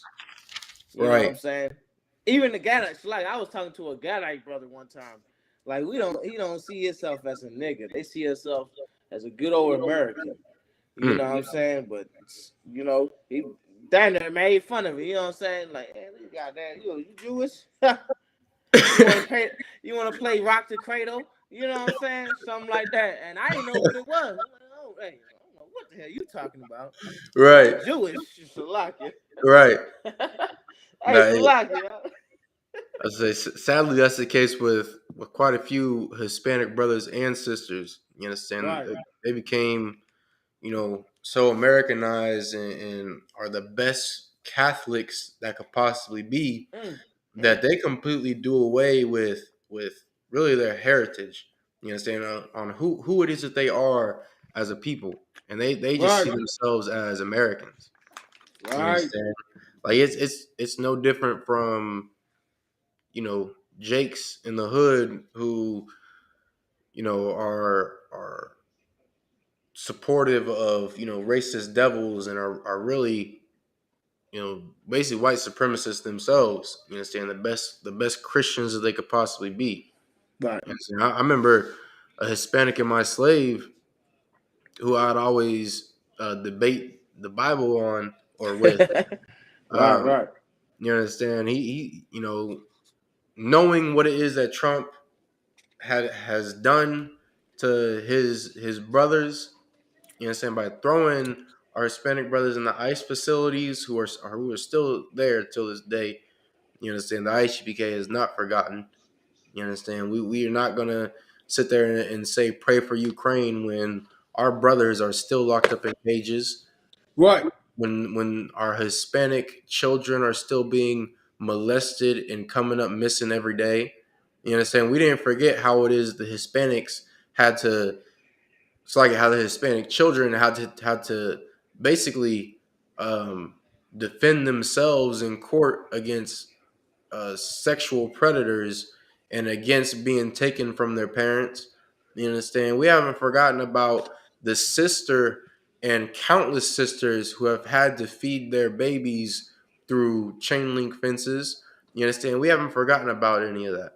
You know what I'm saying? Even the Gadite, like I was talking to a Gadite brother one time. Like he don't see himself as a nigga. They see himself as a good old American. You know
Mm.
what I'm saying? But you know, he damn near made fun of it. You know what I'm saying? Like, hey, you goddamn, you Jewish? You wanna play rock the cradle? You know what I'm saying? Something like that. And I didn't know what it was. I'm like, oh, hey, I don't know what the hell you talking about.
Right,
I'm Jewish, Salakia.
right.
Hey,
Now,
Salakia.
I say, sadly, that's the case with quite a few Hispanic brothers and sisters. You understand?
Right.
They became, so Americanized and are the best Catholics that could possibly be,
Mm,
that
mm.
they completely do away with really their heritage. You understand, on who it is that they are as a people, and they just see
Right.
themselves as Americans. You
Right.
understand? Like it's no different from Jakes in the hood who are supportive of racist devils and are really basically white supremacists themselves. You understand, the best Christians that they could possibly be.
Right.
You understand? I remember a Hispanic in my slave who I'd always debate the Bible on or with.
Right.
Um,
Right.
you understand? He knowing what it is that Trump has done to his brothers. You know what I'm saying? By throwing our Hispanic brothers in the ICE facilities who are still there till this day. You understand? The ISUPK has not forgotten. You understand? We are not gonna sit there and say pray for Ukraine when our brothers are still locked up in cages.
Right.
When our Hispanic children are still being molested and coming up missing every day. You understand? We didn't forget how it is the Hispanics had to. It's like how the Hispanic children had to basically defend themselves in court against sexual predators and against being taken from their parents. You understand? We haven't forgotten about the sister and countless sisters who have had to feed their babies through chain link fences. You understand? We haven't forgotten about any of that.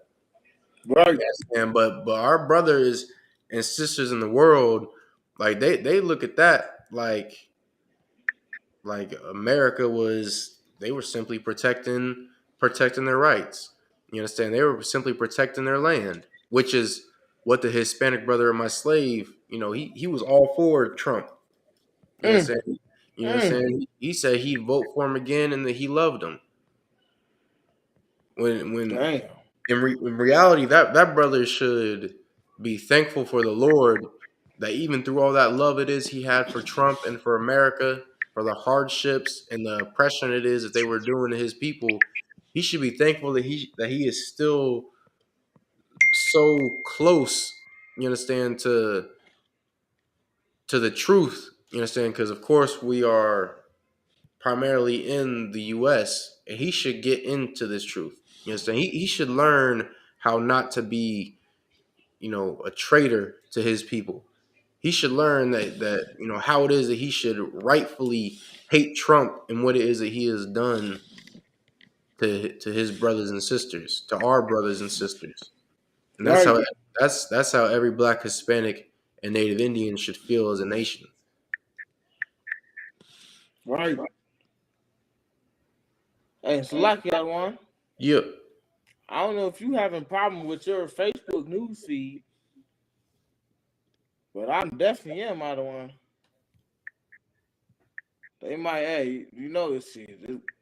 Right.
Yes, man. But our brothers and sisters in the world, like they look at that like America was they were simply protecting their rights. You understand? They were simply protecting their land, which is what the Hispanic brother of my slave, he was all for Trump. You
Mm,
understand? You know what I'm
mm.
saying? He said he'd vote for him again and that he loved him. When
Damn.
in reality, that brother should be thankful for the Lord that even through all that love it is he had for Trump and for America, for the hardships and the oppression it is that they were doing to his people, he should be thankful that he is still so close. You understand, to the truth. You understand, because of course we are primarily in the U.S. and he should get into this truth. You understand? He should learn how not to be, a traitor to his people. He should learn that how it is that he should rightfully hate Trump and what it is that he has done to his brothers and sisters, to our brothers and sisters. And that's
Right.
how that's how every Black, Hispanic, and Native Indian should feel as a nation.
Right. Hey, Salakia, one.
Yeah.
I don't know if you having problem with your Facebook news feed, but I'm definitely am out of one. They might, hey, this shit.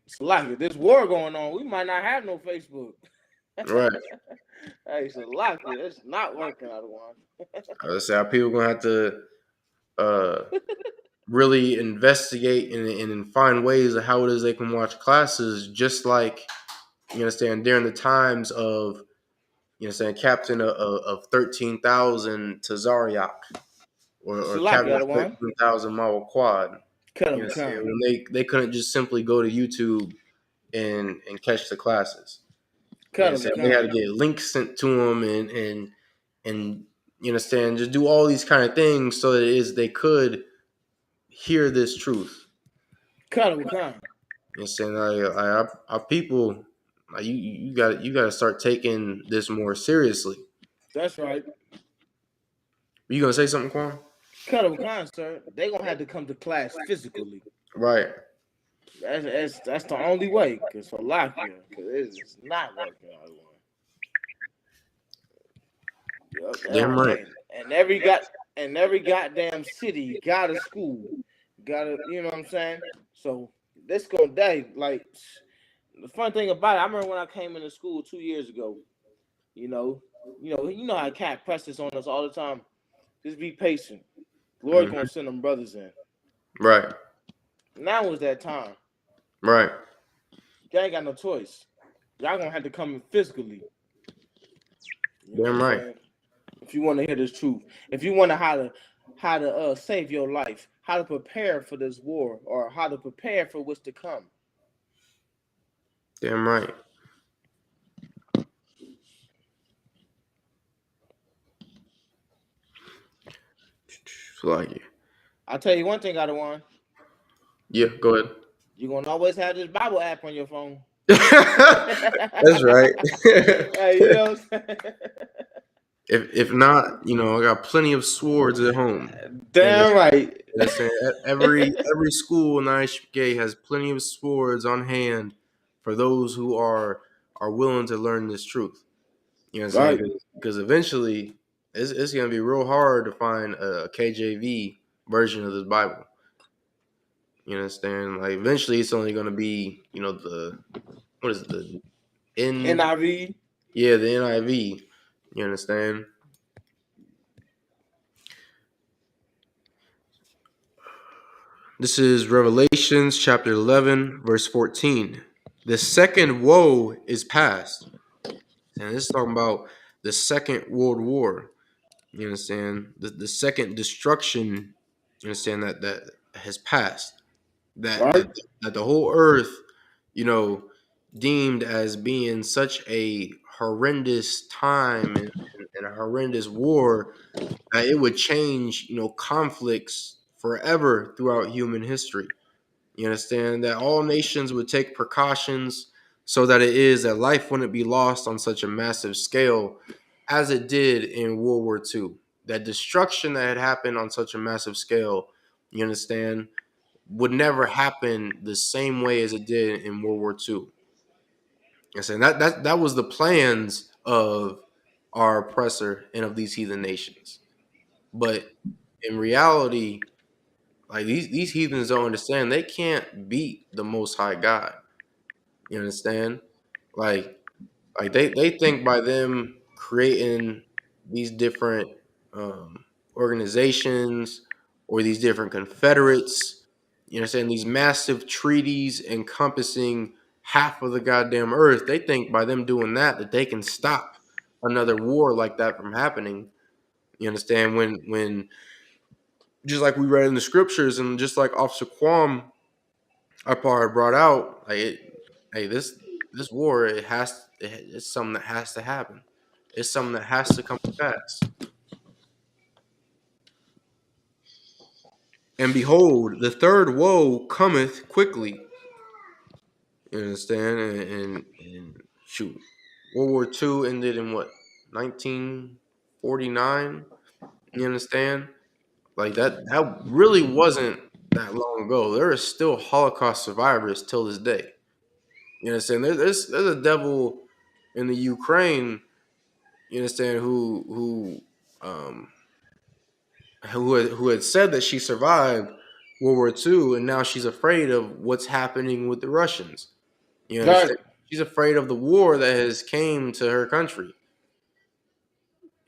Salakia, this war going on. We might not have no Facebook.
Right.
Hey, Salakia, it's not working out of one.
I say our people gonna have to uh, really investigate and find ways of how it is they can watch classes, just like you understand during the times of Captain of 13,000 to Zaryak or
Salakia
Captain
out
of
of one.
13,000 Mile Quad.
Cut
You
him
know,
a con.
when they couldn't just simply go to YouTube and catch the classes. You
Cut him a
understand? They had
con.
to get links sent to them and you understand, just do all these kind of things so that it is they could hear this truth.
Cut him a con.
You understand? Our people, you got to start taking this more seriously.
That's right.
You gonna say something, Quan?
Cut of a concert, they gonna have to come to class physically.
Right.
That's the only way, cause Slovakia, cause it's not working out. Yep, they
Damn
don't,
right.
and every goddamn city got a school, got a, you know what I'm saying. So this gonna day like the fun thing about it. I remember when I came into school 2 years ago. You know, you know how Cat press this on us all the time. Just be patient. Lord
Mhm.
gonna send them brothers in.
Right.
Now is that time.
Right.
You ain't got no choice. Y'all gonna have to come in physically. You know
Damn
what I'm
right.
saying? If you want to hear this truth, if you want to how to save your life, how to prepare for this war, or how to prepare for what's to come.
Damn right. Like,
I'll tell you one thing, out of one,
yeah, go ahead.
you're gonna always have this Bible app on your phone.
That's right.
Hey, you know what I'm saying?
If not, I got plenty of swords at home.
Damn right.
That's saying every school in the ISUPK has plenty of swords on hand for those who are willing to learn this truth. You know what I'm
Right.
saying? Because eventually it's gonna be real hard to find a KJV version of this Bible. You understand? Like eventually it's only gonna be, the what is it, the N
NIV.
yeah, the NIV. You understand? This is Revelations chapter 11, verse 14. The second woe is past. And this is talking about the Second World War. You understand? The second destruction, you understand, that has passed. That,
Right.
that that the whole earth, you know, deemed as being such a horrendous time and a horrendous war that it would change, conflicts forever throughout human history. You understand that all nations would take precautions so that it is that life wouldn't be lost on such a massive scale as it did in World War II. That destruction that had happened on such a massive scale, you understand, would never happen the same way as it did in World War II. You understand that was the plans of our oppressor and of these heathen nations. But in reality, like these heathens don't understand. They can't beat the Most High God. You understand? Like they think by them creating these different organizations or these different confederates. You understand, these massive treaties encompassing half of the goddamn earth. They think by them doing that they can stop another war like that from happening. You understand, when just like we read in the scriptures, and just like Officer Quam, our part brought out, like, hey, this war, it's something that has to happen. It's something that has to come to pass. And behold, the third woe cometh quickly. You understand? And shoot, World War II ended in what, 1949? You understand? Like that really wasn't that long ago. There are still Holocaust survivors till this day. You understand? There's a devil in the Ukraine. You understand, um who had said that she survived World War II, and now she's afraid of what's happening with the Russians. You
Right.
understand? She's afraid of the war that has came to her country.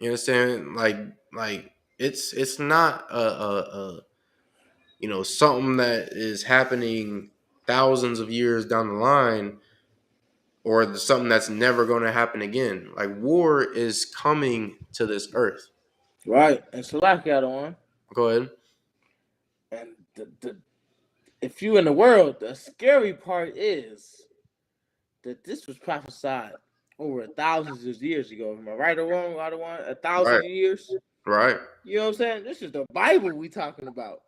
You understand? Like it's not a something that is happening thousands of years down the line, or something that's never going to happen again. Like war is coming to this earth.
Right. And Slovakia on.
Go ahead.
And if you in the world, the scary part is that this was prophesied over thousands of years ago. Am I right or wrong? I don't want a
Right.
thousand years.
Right.
You know what I'm saying? This is the Bible we talking about.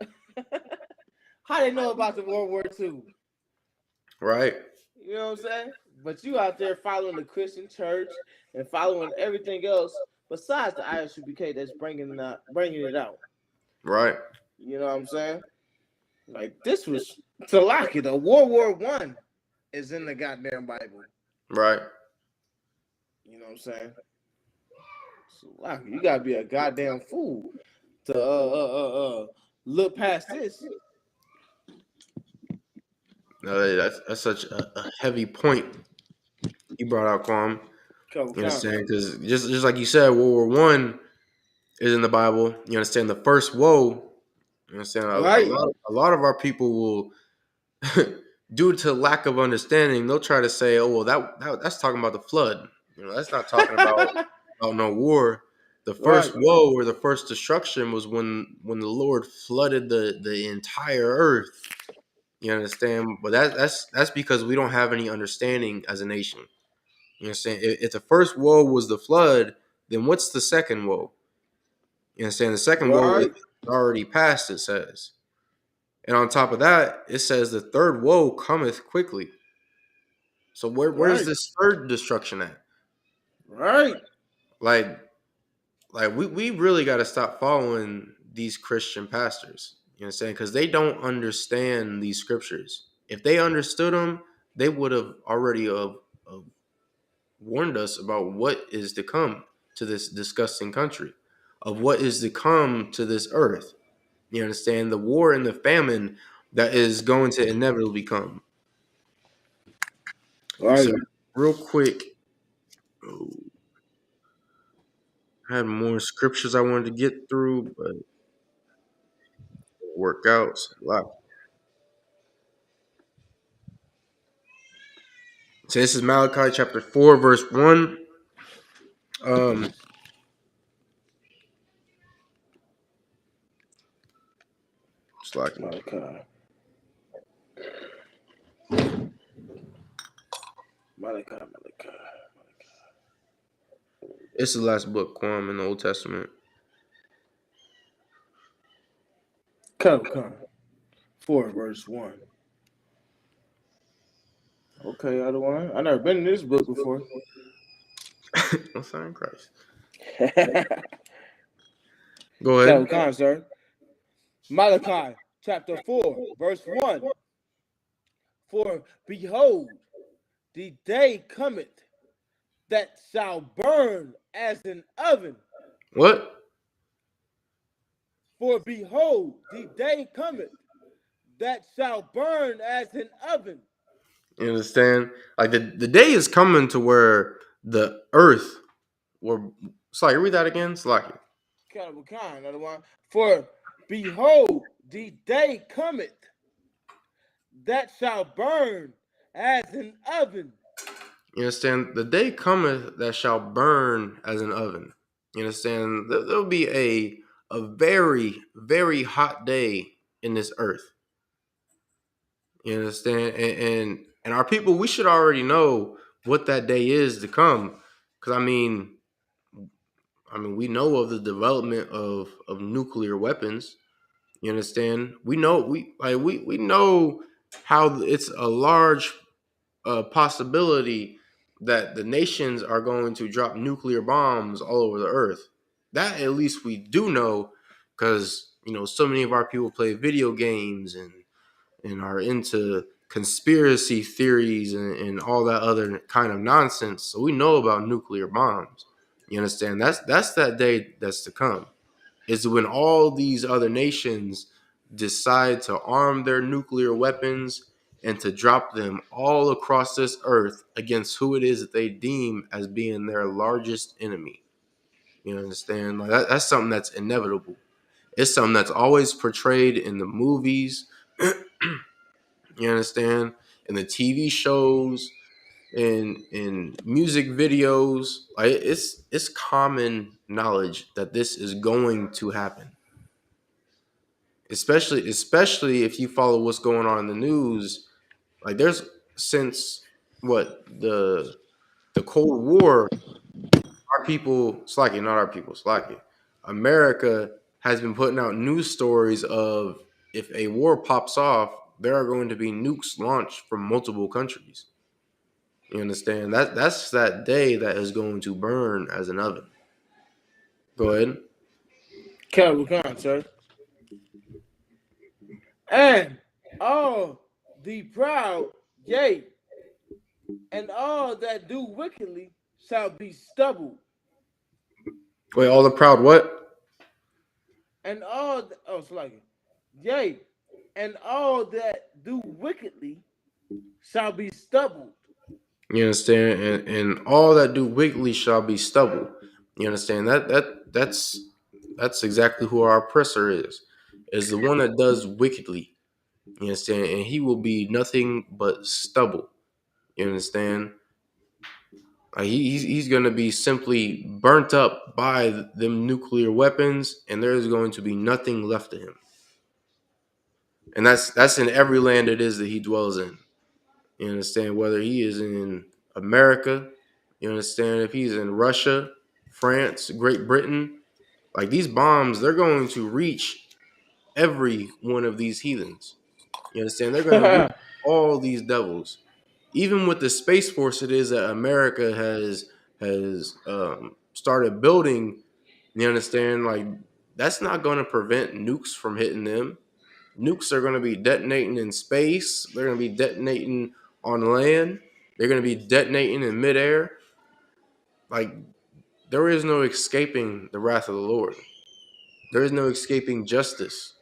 How they know about the World War II?
Right.
You know what I'm saying? But you out there following the Christian church and following everything else, besides the ISUPK that's bringing it out.
Right.
You know what I'm saying? Like this was Talaki, the World War I is in the goddamn Bible.
Right.
You know what I'm saying? Talaki, you gotta be a goddamn fool to look past this.
No, that's such a heavy point you brought out, Kwame.
Come,
You understand? Because just like you said, World War One is in the Bible. You understand? The first woe. You understand?
Right.
A lot of our people will, due to lack of understanding, they'll try to say, "Oh, well, that's talking about the flood." You know, that's not talking about no war. The first
Right.
woe or the first destruction was when the Lord flooded the entire earth. You understand? But that's because we don't have any understanding as a nation. You understand? If the first woe was the flood, then what's the second woe? You understand? The second woe is
Right.
already passed, it says. And on top of that, it says the third woe cometh quickly. So where's
Right.
this third destruction at?
Right.
Like we really got to stop following these Christian pastors. You know what I'm saying? Because they don't understand these scriptures. If they understood them, they would have already warned us about what is to come to this disgusting country, of what is to come to this earth. You understand? The war and the famine that is going to inevitably come.
Right.
So, real quick, oh, I had more scriptures I wanted to get through, but it didn't work out. So, so this is Malachi chapter 4, verse 1. It's like
Malachi.
it's the last book, Quam, in the Old Testament.
Come. 4 verse 1. Okay, other one. I never been in this book before.
I'm sorry, Christ. Go ahead.
Come, sir. Malachi chapter 4, verse 1. For behold, the day cometh that shall burn as an oven.
What?
For behold, the day cometh that shall burn as an oven.
You understand? Like the day is coming to where the earth will. Sorry, read that again. Slacky.
Another one. For behold, the day cometh that shall burn as an oven.
You understand? The day cometh that shall burn as an oven. You understand? There'll be a very, very hot day in this earth. You understand? And our people, we should already know what that day is to come. Because we know of the development of nuclear weapons. You understand? We know we know how it's a large possibility that the nations are going to drop nuclear bombs all over the earth. That at least we do know, because so many of our people play video games and are into conspiracy theories and all that other kind of nonsense. So we know about nuclear bombs. You understand? That's that day that's to come. Is when all these other nations decide to arm their nuclear weapons and to drop them all across this earth against who it is that they deem as being their largest enemy. You understand? Like that's something that's inevitable. It's something that's always portrayed in the movies. You understand? In the TV shows, in music videos. Like it's common knowledge that this is going to happen. Especially if you follow what's going on in the news. Like there's since what the Cold War, our people slack it, not our people slack it. America has been putting out news stories of if a war pops off, there are going to be nukes launched from multiple countries. You understand? That's that day that is going to burn as an oven. Go ahead.
Carol Khan, sir. And all the proud, yea, and all that do wickedly shall be stubbled.
Wait, all the proud what?
And all, it's like, yea, and all that do wickedly shall be stubbled.
You understand? And all that do wickedly shall be stubble. You understand? That's exactly who our oppressor is the one that does wickedly. You understand? And he will be nothing but stubble. You understand? Like he's going to be simply burnt up by them nuclear weapons, and there is going to be nothing left of him. And that's in every land it is that he dwells in. You understand? Whether he is in America, you understand? If he's in Russia, France, Great Britain, like these bombs, they're going to reach every one of these heathens. You understand? They're going to reach all these devils. Even with the space force, it is that America has started building. You understand? Like that's not going to prevent nukes from hitting them. Nukes are going to be detonating in space. They're going to be detonating on land. They're going to be detonating in midair. Like there is no escaping the wrath of the Lord. There is no escaping justice.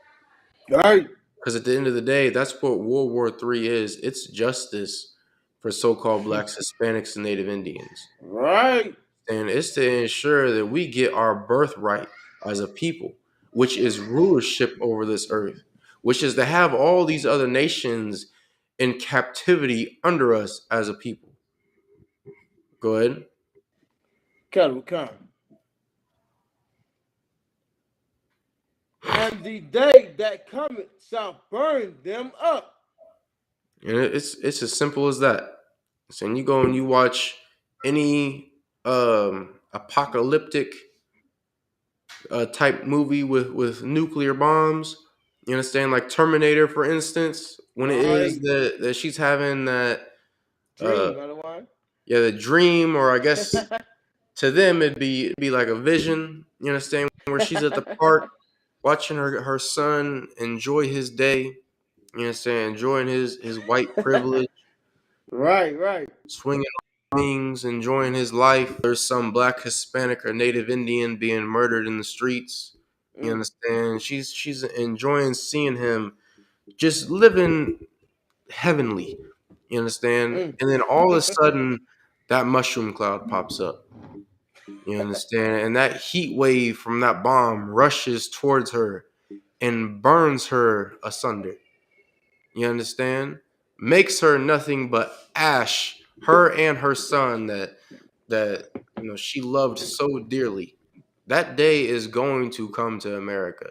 Right,
Because at the end of the day, that's what World War III is. It's justice for so-called blacks, Hispanics, and Native Indians.
right.
And it's to ensure that we get our birthright as a people, which is rulership over this earth, which is to have all these other nations in captivity under us as a people. Go ahead.
Carol Khan. And the day that cometh shall burn them up.
And it's as simple as that. So when you go and you watch any apocalyptic type movie with nuclear bombs, you understand, like Terminator, for instance, when it is
Right.
that she's having that uh
Dream, otherwise.
yeah, the dream, or I guess to them it'd be like a vision, you understand, where she's at the park watching her son enjoy his day, you understand, enjoying his white privilege,
Right, right.
swinging things, enjoying his life. There's some black, Hispanic, or Native Indian being murdered in the streets. You
Mm,
understand? She's enjoying seeing him just living heavenly. You understand?
mm.
And then all of a sudden, that mushroom cloud pops up. You understand? And that heat wave from that bomb rushes towards her and burns her asunder. You understand? Makes her nothing but ash. Her and her son that she loved so dearly. That day is going to come to America.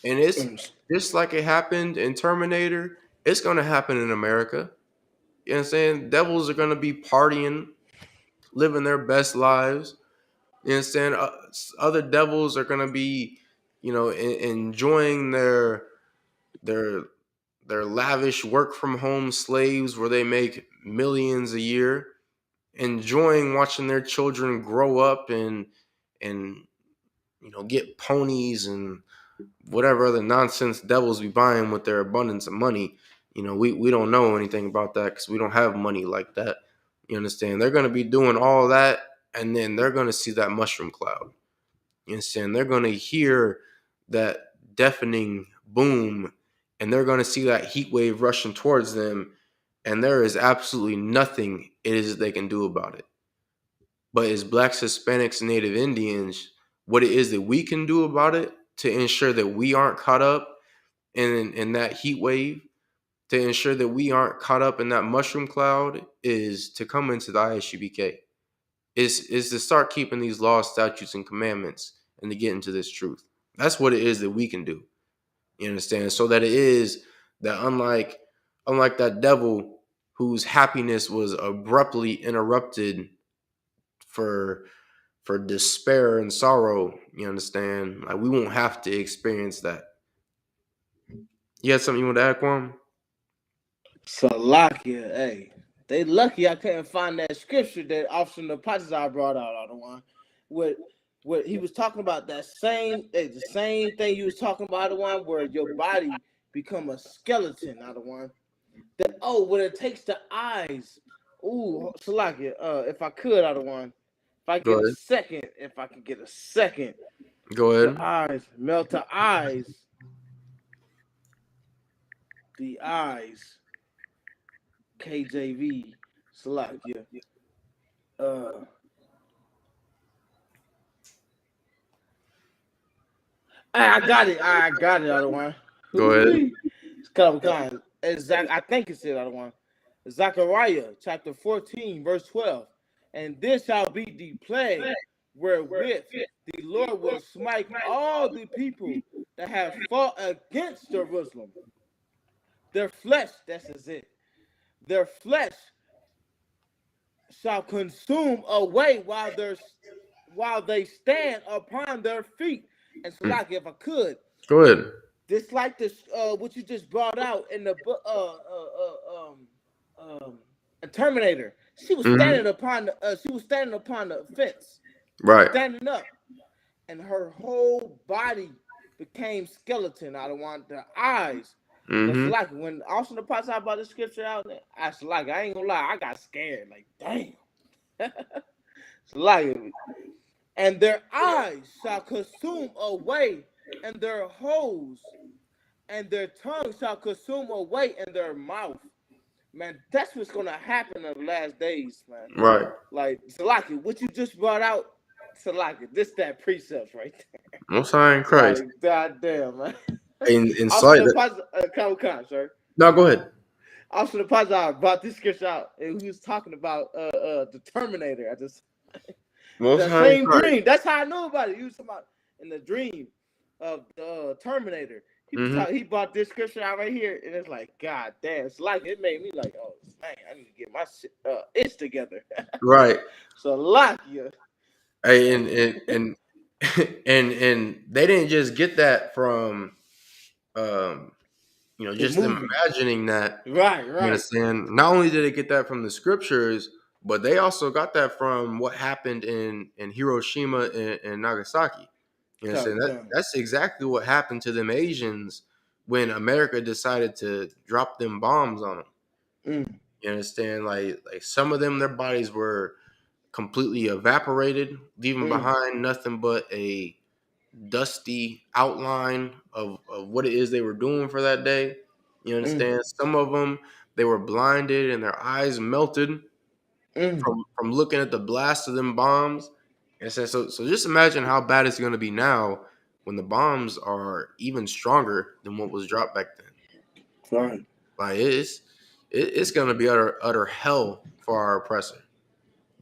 And it's
Mm.
just like it happened in Terminator, it's gonna happen in America. You know what I'm saying? Devils are gonna be partying, living their best lives. You understand? Other devils are gonna be, enjoying their their lavish work from home slaves where they make millions a year, enjoying watching their children grow up and get ponies and whatever other nonsense devils be buying with their abundance of money. We don't know anything about that because we don't have money like that. You understand? They're going to be doing all that, and then they're going to see that mushroom cloud. You understand? They're going to hear that deafening boom, and they're going to see that heat wave rushing towards them, and there is absolutely nothing it is that they can do about it. But as blacks, Hispanics, and Native Indians, what it is that we can do about it to ensure that we aren't caught up in that heat wave, to ensure that we aren't caught up in that mushroom cloud, is to come into the ISUPK. Is to start keeping these laws, statutes, and commandments and to get into this truth. That's what it is that we can do. You understand? So that it is that unlike that devil whose happiness was abruptly interrupted for despair and sorrow, you understand? Like we won't have to experience that. You had something you want to add, Kwam?
Salakia, hey. They lucky I couldn't find that scripture that Officer Napatazar brought out, other one. With Where he was talking about the same thing he was talking about, the one where your body become a skeleton, out of one. That when it takes the eyes. Ooh, Salakia, if I could, out of one. If I
Go
get a
ahead.
second, if I can get a second,
Go
the
ahead.
eyes, melt the eyes. The eyes. KJV, Salakia. I got it. I got it, other one.
Go ahead.
It's kind of kind. I think it's it, other one. Zechariah chapter 14, verse 12. And this shall be the plague wherewith the Lord will smite all the people that have fought against Jerusalem. Their flesh, that's it. Their flesh shall consume away while they stand upon their feet. And so, like, if I could,
Go ahead.
this like this, what you just brought out in the book, Terminator. She was standing upon the fence,
Right.
standing up, and her whole body became skeleton. I don't want the eyes. But it's like when Austin the Pots out about the scripture out there, I ain't gonna lie, I got scared. Like, damn. It's like, and their eyes shall consume away, and their holes, and their tongue shall consume away in their mouth. Man, that's what's gonna happen in the last days, man.
Right.
Like, Salaki, what you just brought out, Salaki, this that precepts right there.
Most High in Christ.
Like, goddamn, man.
In sight.
Sir.
No, go ahead.
Also, the Pazar brought this scripture out, and he was talking about the Terminator. I just
Most
the
High
same
in Christ.
dream. That's how I know about it. He was talking about in the dream of the Terminator. He brought this scripture out right here, and it's like, God damn, it's like it made me like, oh man, I need to get my shit itch together.
Right.
So Lakia.
Hey, and they didn't just get that from just them imagining that.
Right.
You understand? Not only did they get that from the scriptures, but they also got that from what happened in Hiroshima and Nagasaki. You understand? That's exactly what happened to them Asians when America decided to drop them bombs on them. You understand? Like some of them, their bodies were completely evaporated, leaving behind nothing but a dusty outline of what it is they were doing for that day. You understand? Some of them, they were blinded and their eyes melted from looking at the blast of them bombs. And so just imagine how bad it's going to be now when the bombs are even stronger than what was dropped back then.
Right.
Like it's going to be utter hell for our oppressor.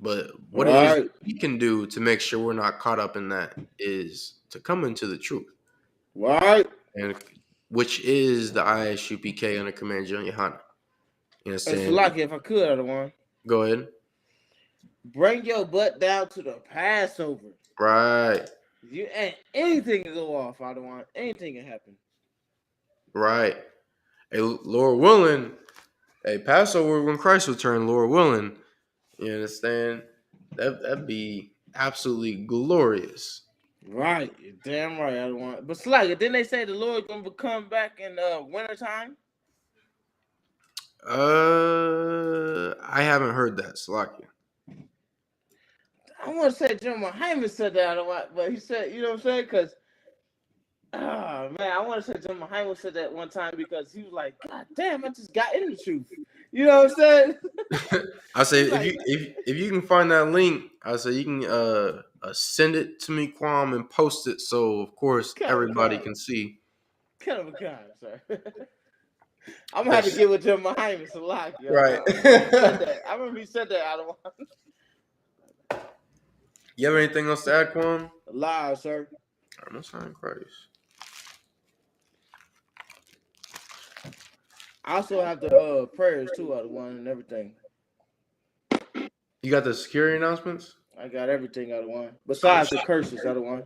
But what it is we can do to make sure we're not caught up in that is to come into the truth.
Right.
And which is the ISUPK under Command General Yohana. You understand?
It's lucky if I could, other one.
Go ahead.
Bring your butt down to the Passover.
Right.
Anything can go off, other one. Anything can happen.
Right. Hey, Lord willing, Passover when Christ return, Lord willing. You understand? That'd be absolutely glorious.
Right. You're damn right. I don't want. But Slacker, didn't they say the Lord gonna come back in wintertime?
I haven't heard that, Slacker.
I want to say Jim Hyman said that, I don't want, but he said, you know what I'm saying? Because, man, I want to say Jim Hyman said that one time because he was like, God damn, I just got in the truth. You know what I'm saying?
I say if you can find that link, I say you can send it to me, Kwam, and post it so of course everybody can see.
Kind of a guy, sir. I'm gonna have to get with Jim Hyman a lot.
Right.
I remember he said that. I don't want.
You have anything else to add, Kwam?
Live, sir.
I'm not saying Christ.
I also have the prayers too, out of one and everything.
You got the security announcements?
I got everything out of one. Besides the curses out of one.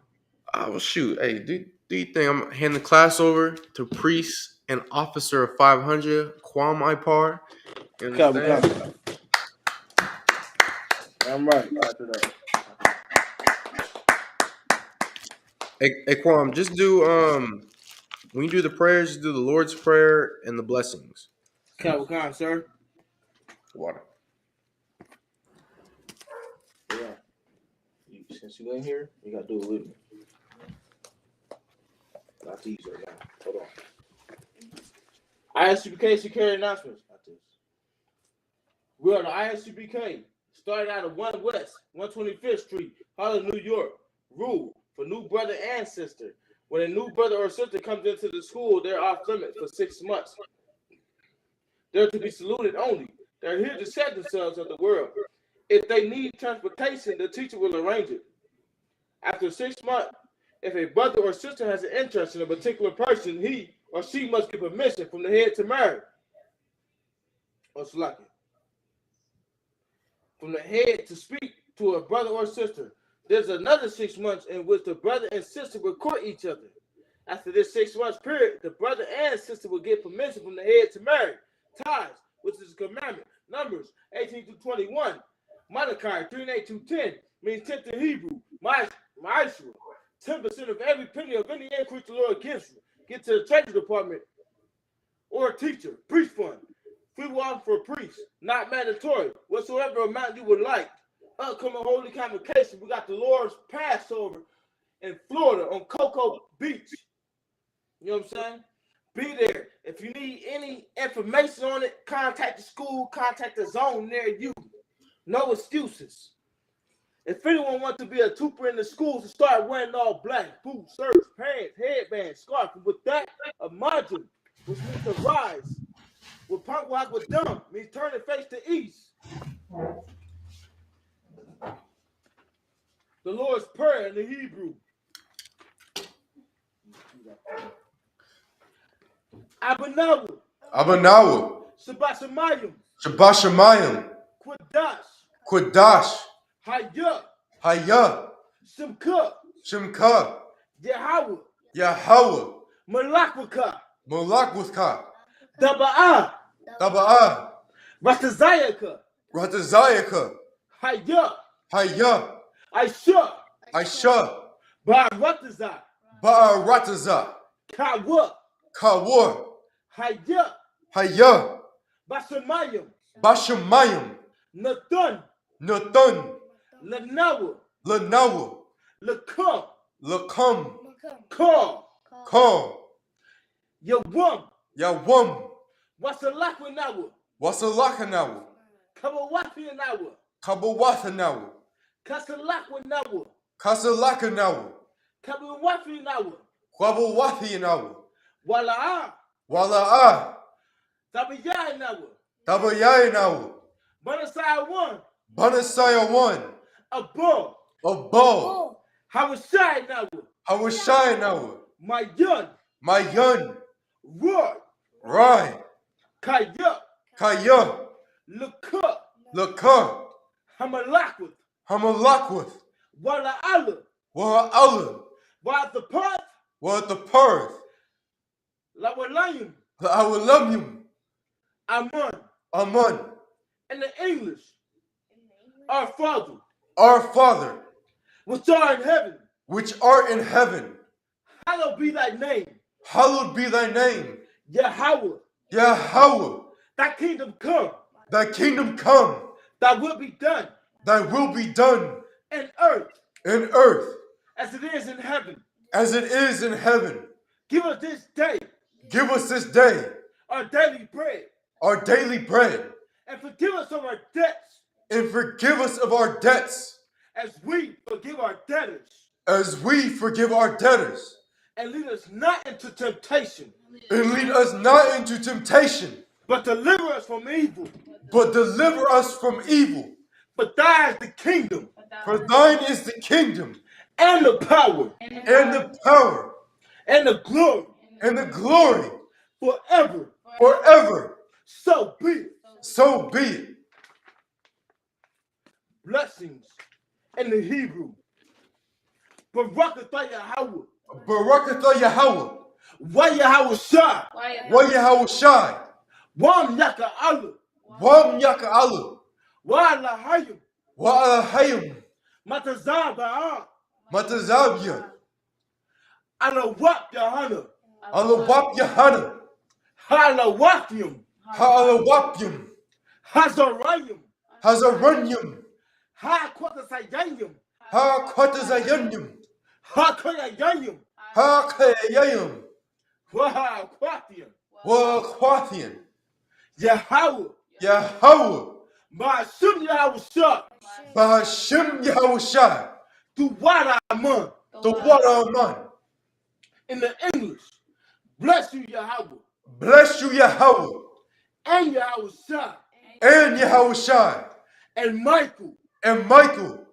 Oh shoot! Hey, do you think I'm handing the class over to priest and officer of 500, Kwam Ipar?
Come. I'm right. After that.
Hey Kwam, just do when you do the prayers, just do the Lord's Prayer and the blessings.
Calvin, sir.
Water.
Yeah. Since you in here, you gotta do it with me. Not these right now. Hold on. ISUPK security announcements. Not this. We are the ISUPK. Started out of 1 West, 125th Street, Harlem, New York. Rule for new brother and sister. When a new brother or sister comes into the school, they're off limits for 6 months. They're to be saluted only. They're here to set themselves of the world. If they need transportation, the teacher will arrange it. After 6 months, if a brother or sister has an interest in a particular person, he or she must get permission from the head to marry. Or select it. From the head to speak to a brother or sister. There's another 6 months in which the brother and sister will court each other. After this 6 months period, the brother and sister will get permission from the head to marry. Tithes, which is a commandment. Numbers 18 to 21. Malachi 3:8-10 means 10th in Hebrew. Ma'asra. 10% of every penny of any increase the Lord gives you. Get to the treasury department or a teacher. Priest fund. Free water for priests. Not mandatory. Whatsoever amount you would like. Upcoming holy convocation. We got the Lord's Passover in Florida on Cocoa Beach. You know what I'm saying? Be there. If you need any information on it, contact the school, contact the zone near you. No excuses. If anyone wants to be a trooper in the schools, to start wearing all black, boots, shirts, pants, headbands, scarf. And with that, a module, which means to rise. With punk walk with dumb, means turn and face to east. The Lord's Prayer in the Hebrew. Abanawa. Shabbat
Shabashamayim.
Quadash.
Quadash.
Hayah.
Simka.
Shimka.
Yahweh.
Malakwaka.
Malakwaka.
Daba'ah. Ratazayaka. Hayah. Aisha.
Ba'arataza. Kawa. Hayah. Bashamayim.
Nathan. Lanawa. Lakam.
Ka.
Yawam. Wasalakanawa.
Wasalakanawa.
Kabawathinawa.
Kabawathanawa.
Kasalakanawa.
Kasalakanawa.
Kabawathinawa.
Wala'a. Tabayayanawa. Banasaya 1.
Abba.
Hawashayanawa.
Mayan.
Roy.
Kaya.
Laka.
Hamalakwith.
Wala'ala.
What the
Perth.
Lawalayim.
La'awalamyum.
Aman. In the English. Our Father. Which art in heaven. Hallowed be thy name. Yahweh. Thy kingdom come.
Thy kingdom come.
Thy will be done.
In
earth. As it is in heaven. Give us this day. Our daily bread. And forgive us of our debts. As we forgive our debtors. And lead us not into temptation. But deliver us from evil. For thine is the kingdom.
For thine is the kingdom.
And the power. And the glory. Forever. So be it. Blessings in the Hebrew. Barakatha Yahweh. Wa Yahweh Shai. Wam Yaka Allah. Wa Alahayim. Matazabah. Alawak Yahana.
Alawap Yahana.
Halawakium.
Ha'alawapium.
Hazarayim.
Hazaranyum.
Hakwasayayim.
Ha'kwatazayanyum.
Hakayayim.
Ha'kayayim.
Wahakwatium.
Wa'kwathian.
Yahweh.
Yahweh.
Ma'asum Yahweh.
Bahashim Yahushai.
Duwadaman.
The water man.
In the English. Bless you, Yahweh.
Bless you, Yahweh.
And Yahweh.
And Yahushai.
And Michael.
And Michael.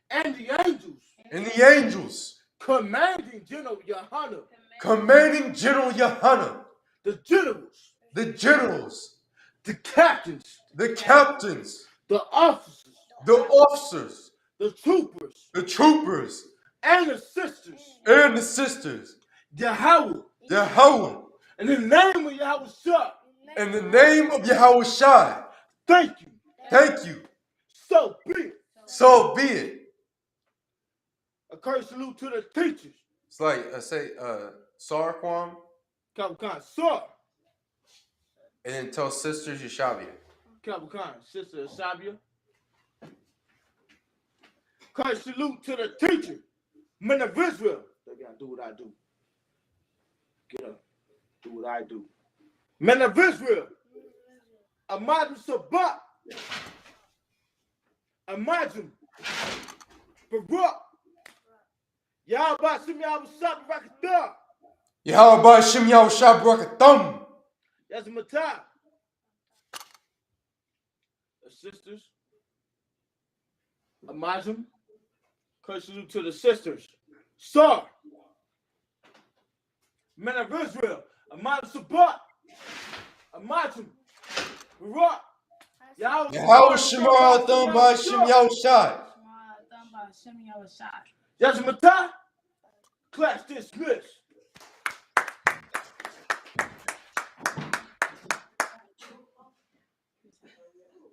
And the angels.
And the angels.
Commanding General Yahana.
Commanding General Yahana.
The generals.
The generals.
The captains.
The captains.
The officers.
The officers.
The troopers.
The troopers.
And the sisters.
And the sisters.
Yahweh.
Yahweh.
In the name of Yahweh.
In the name of Yahushai.
Thank you.
Thank you.
So be it.
So be it.
A courteous salute to the teachers.
It's like say Sarquam,
Capricorn, sir.
and then tell sisters Yeshavia.
Capricorn, sister Sabia. Courteous salute to the teacher. Men of Israel. They gotta do what I do. Get up. Do what I do. Men of Israel. Imagine Sabbat. Imagine. Barak. Yahweh Shem Yahweh Shabbat Rakatah.
Yahweh Shem Yahushai Barakathum.
That's Matah. The sisters. Imagine. Curse you to the sisters. Sir. Men of Israel. Imagine Sabbat. Imagine. Barak.
Yahweh Shem Yahushai by Shem Yahushai.
Yes, Matah. Class dismissed.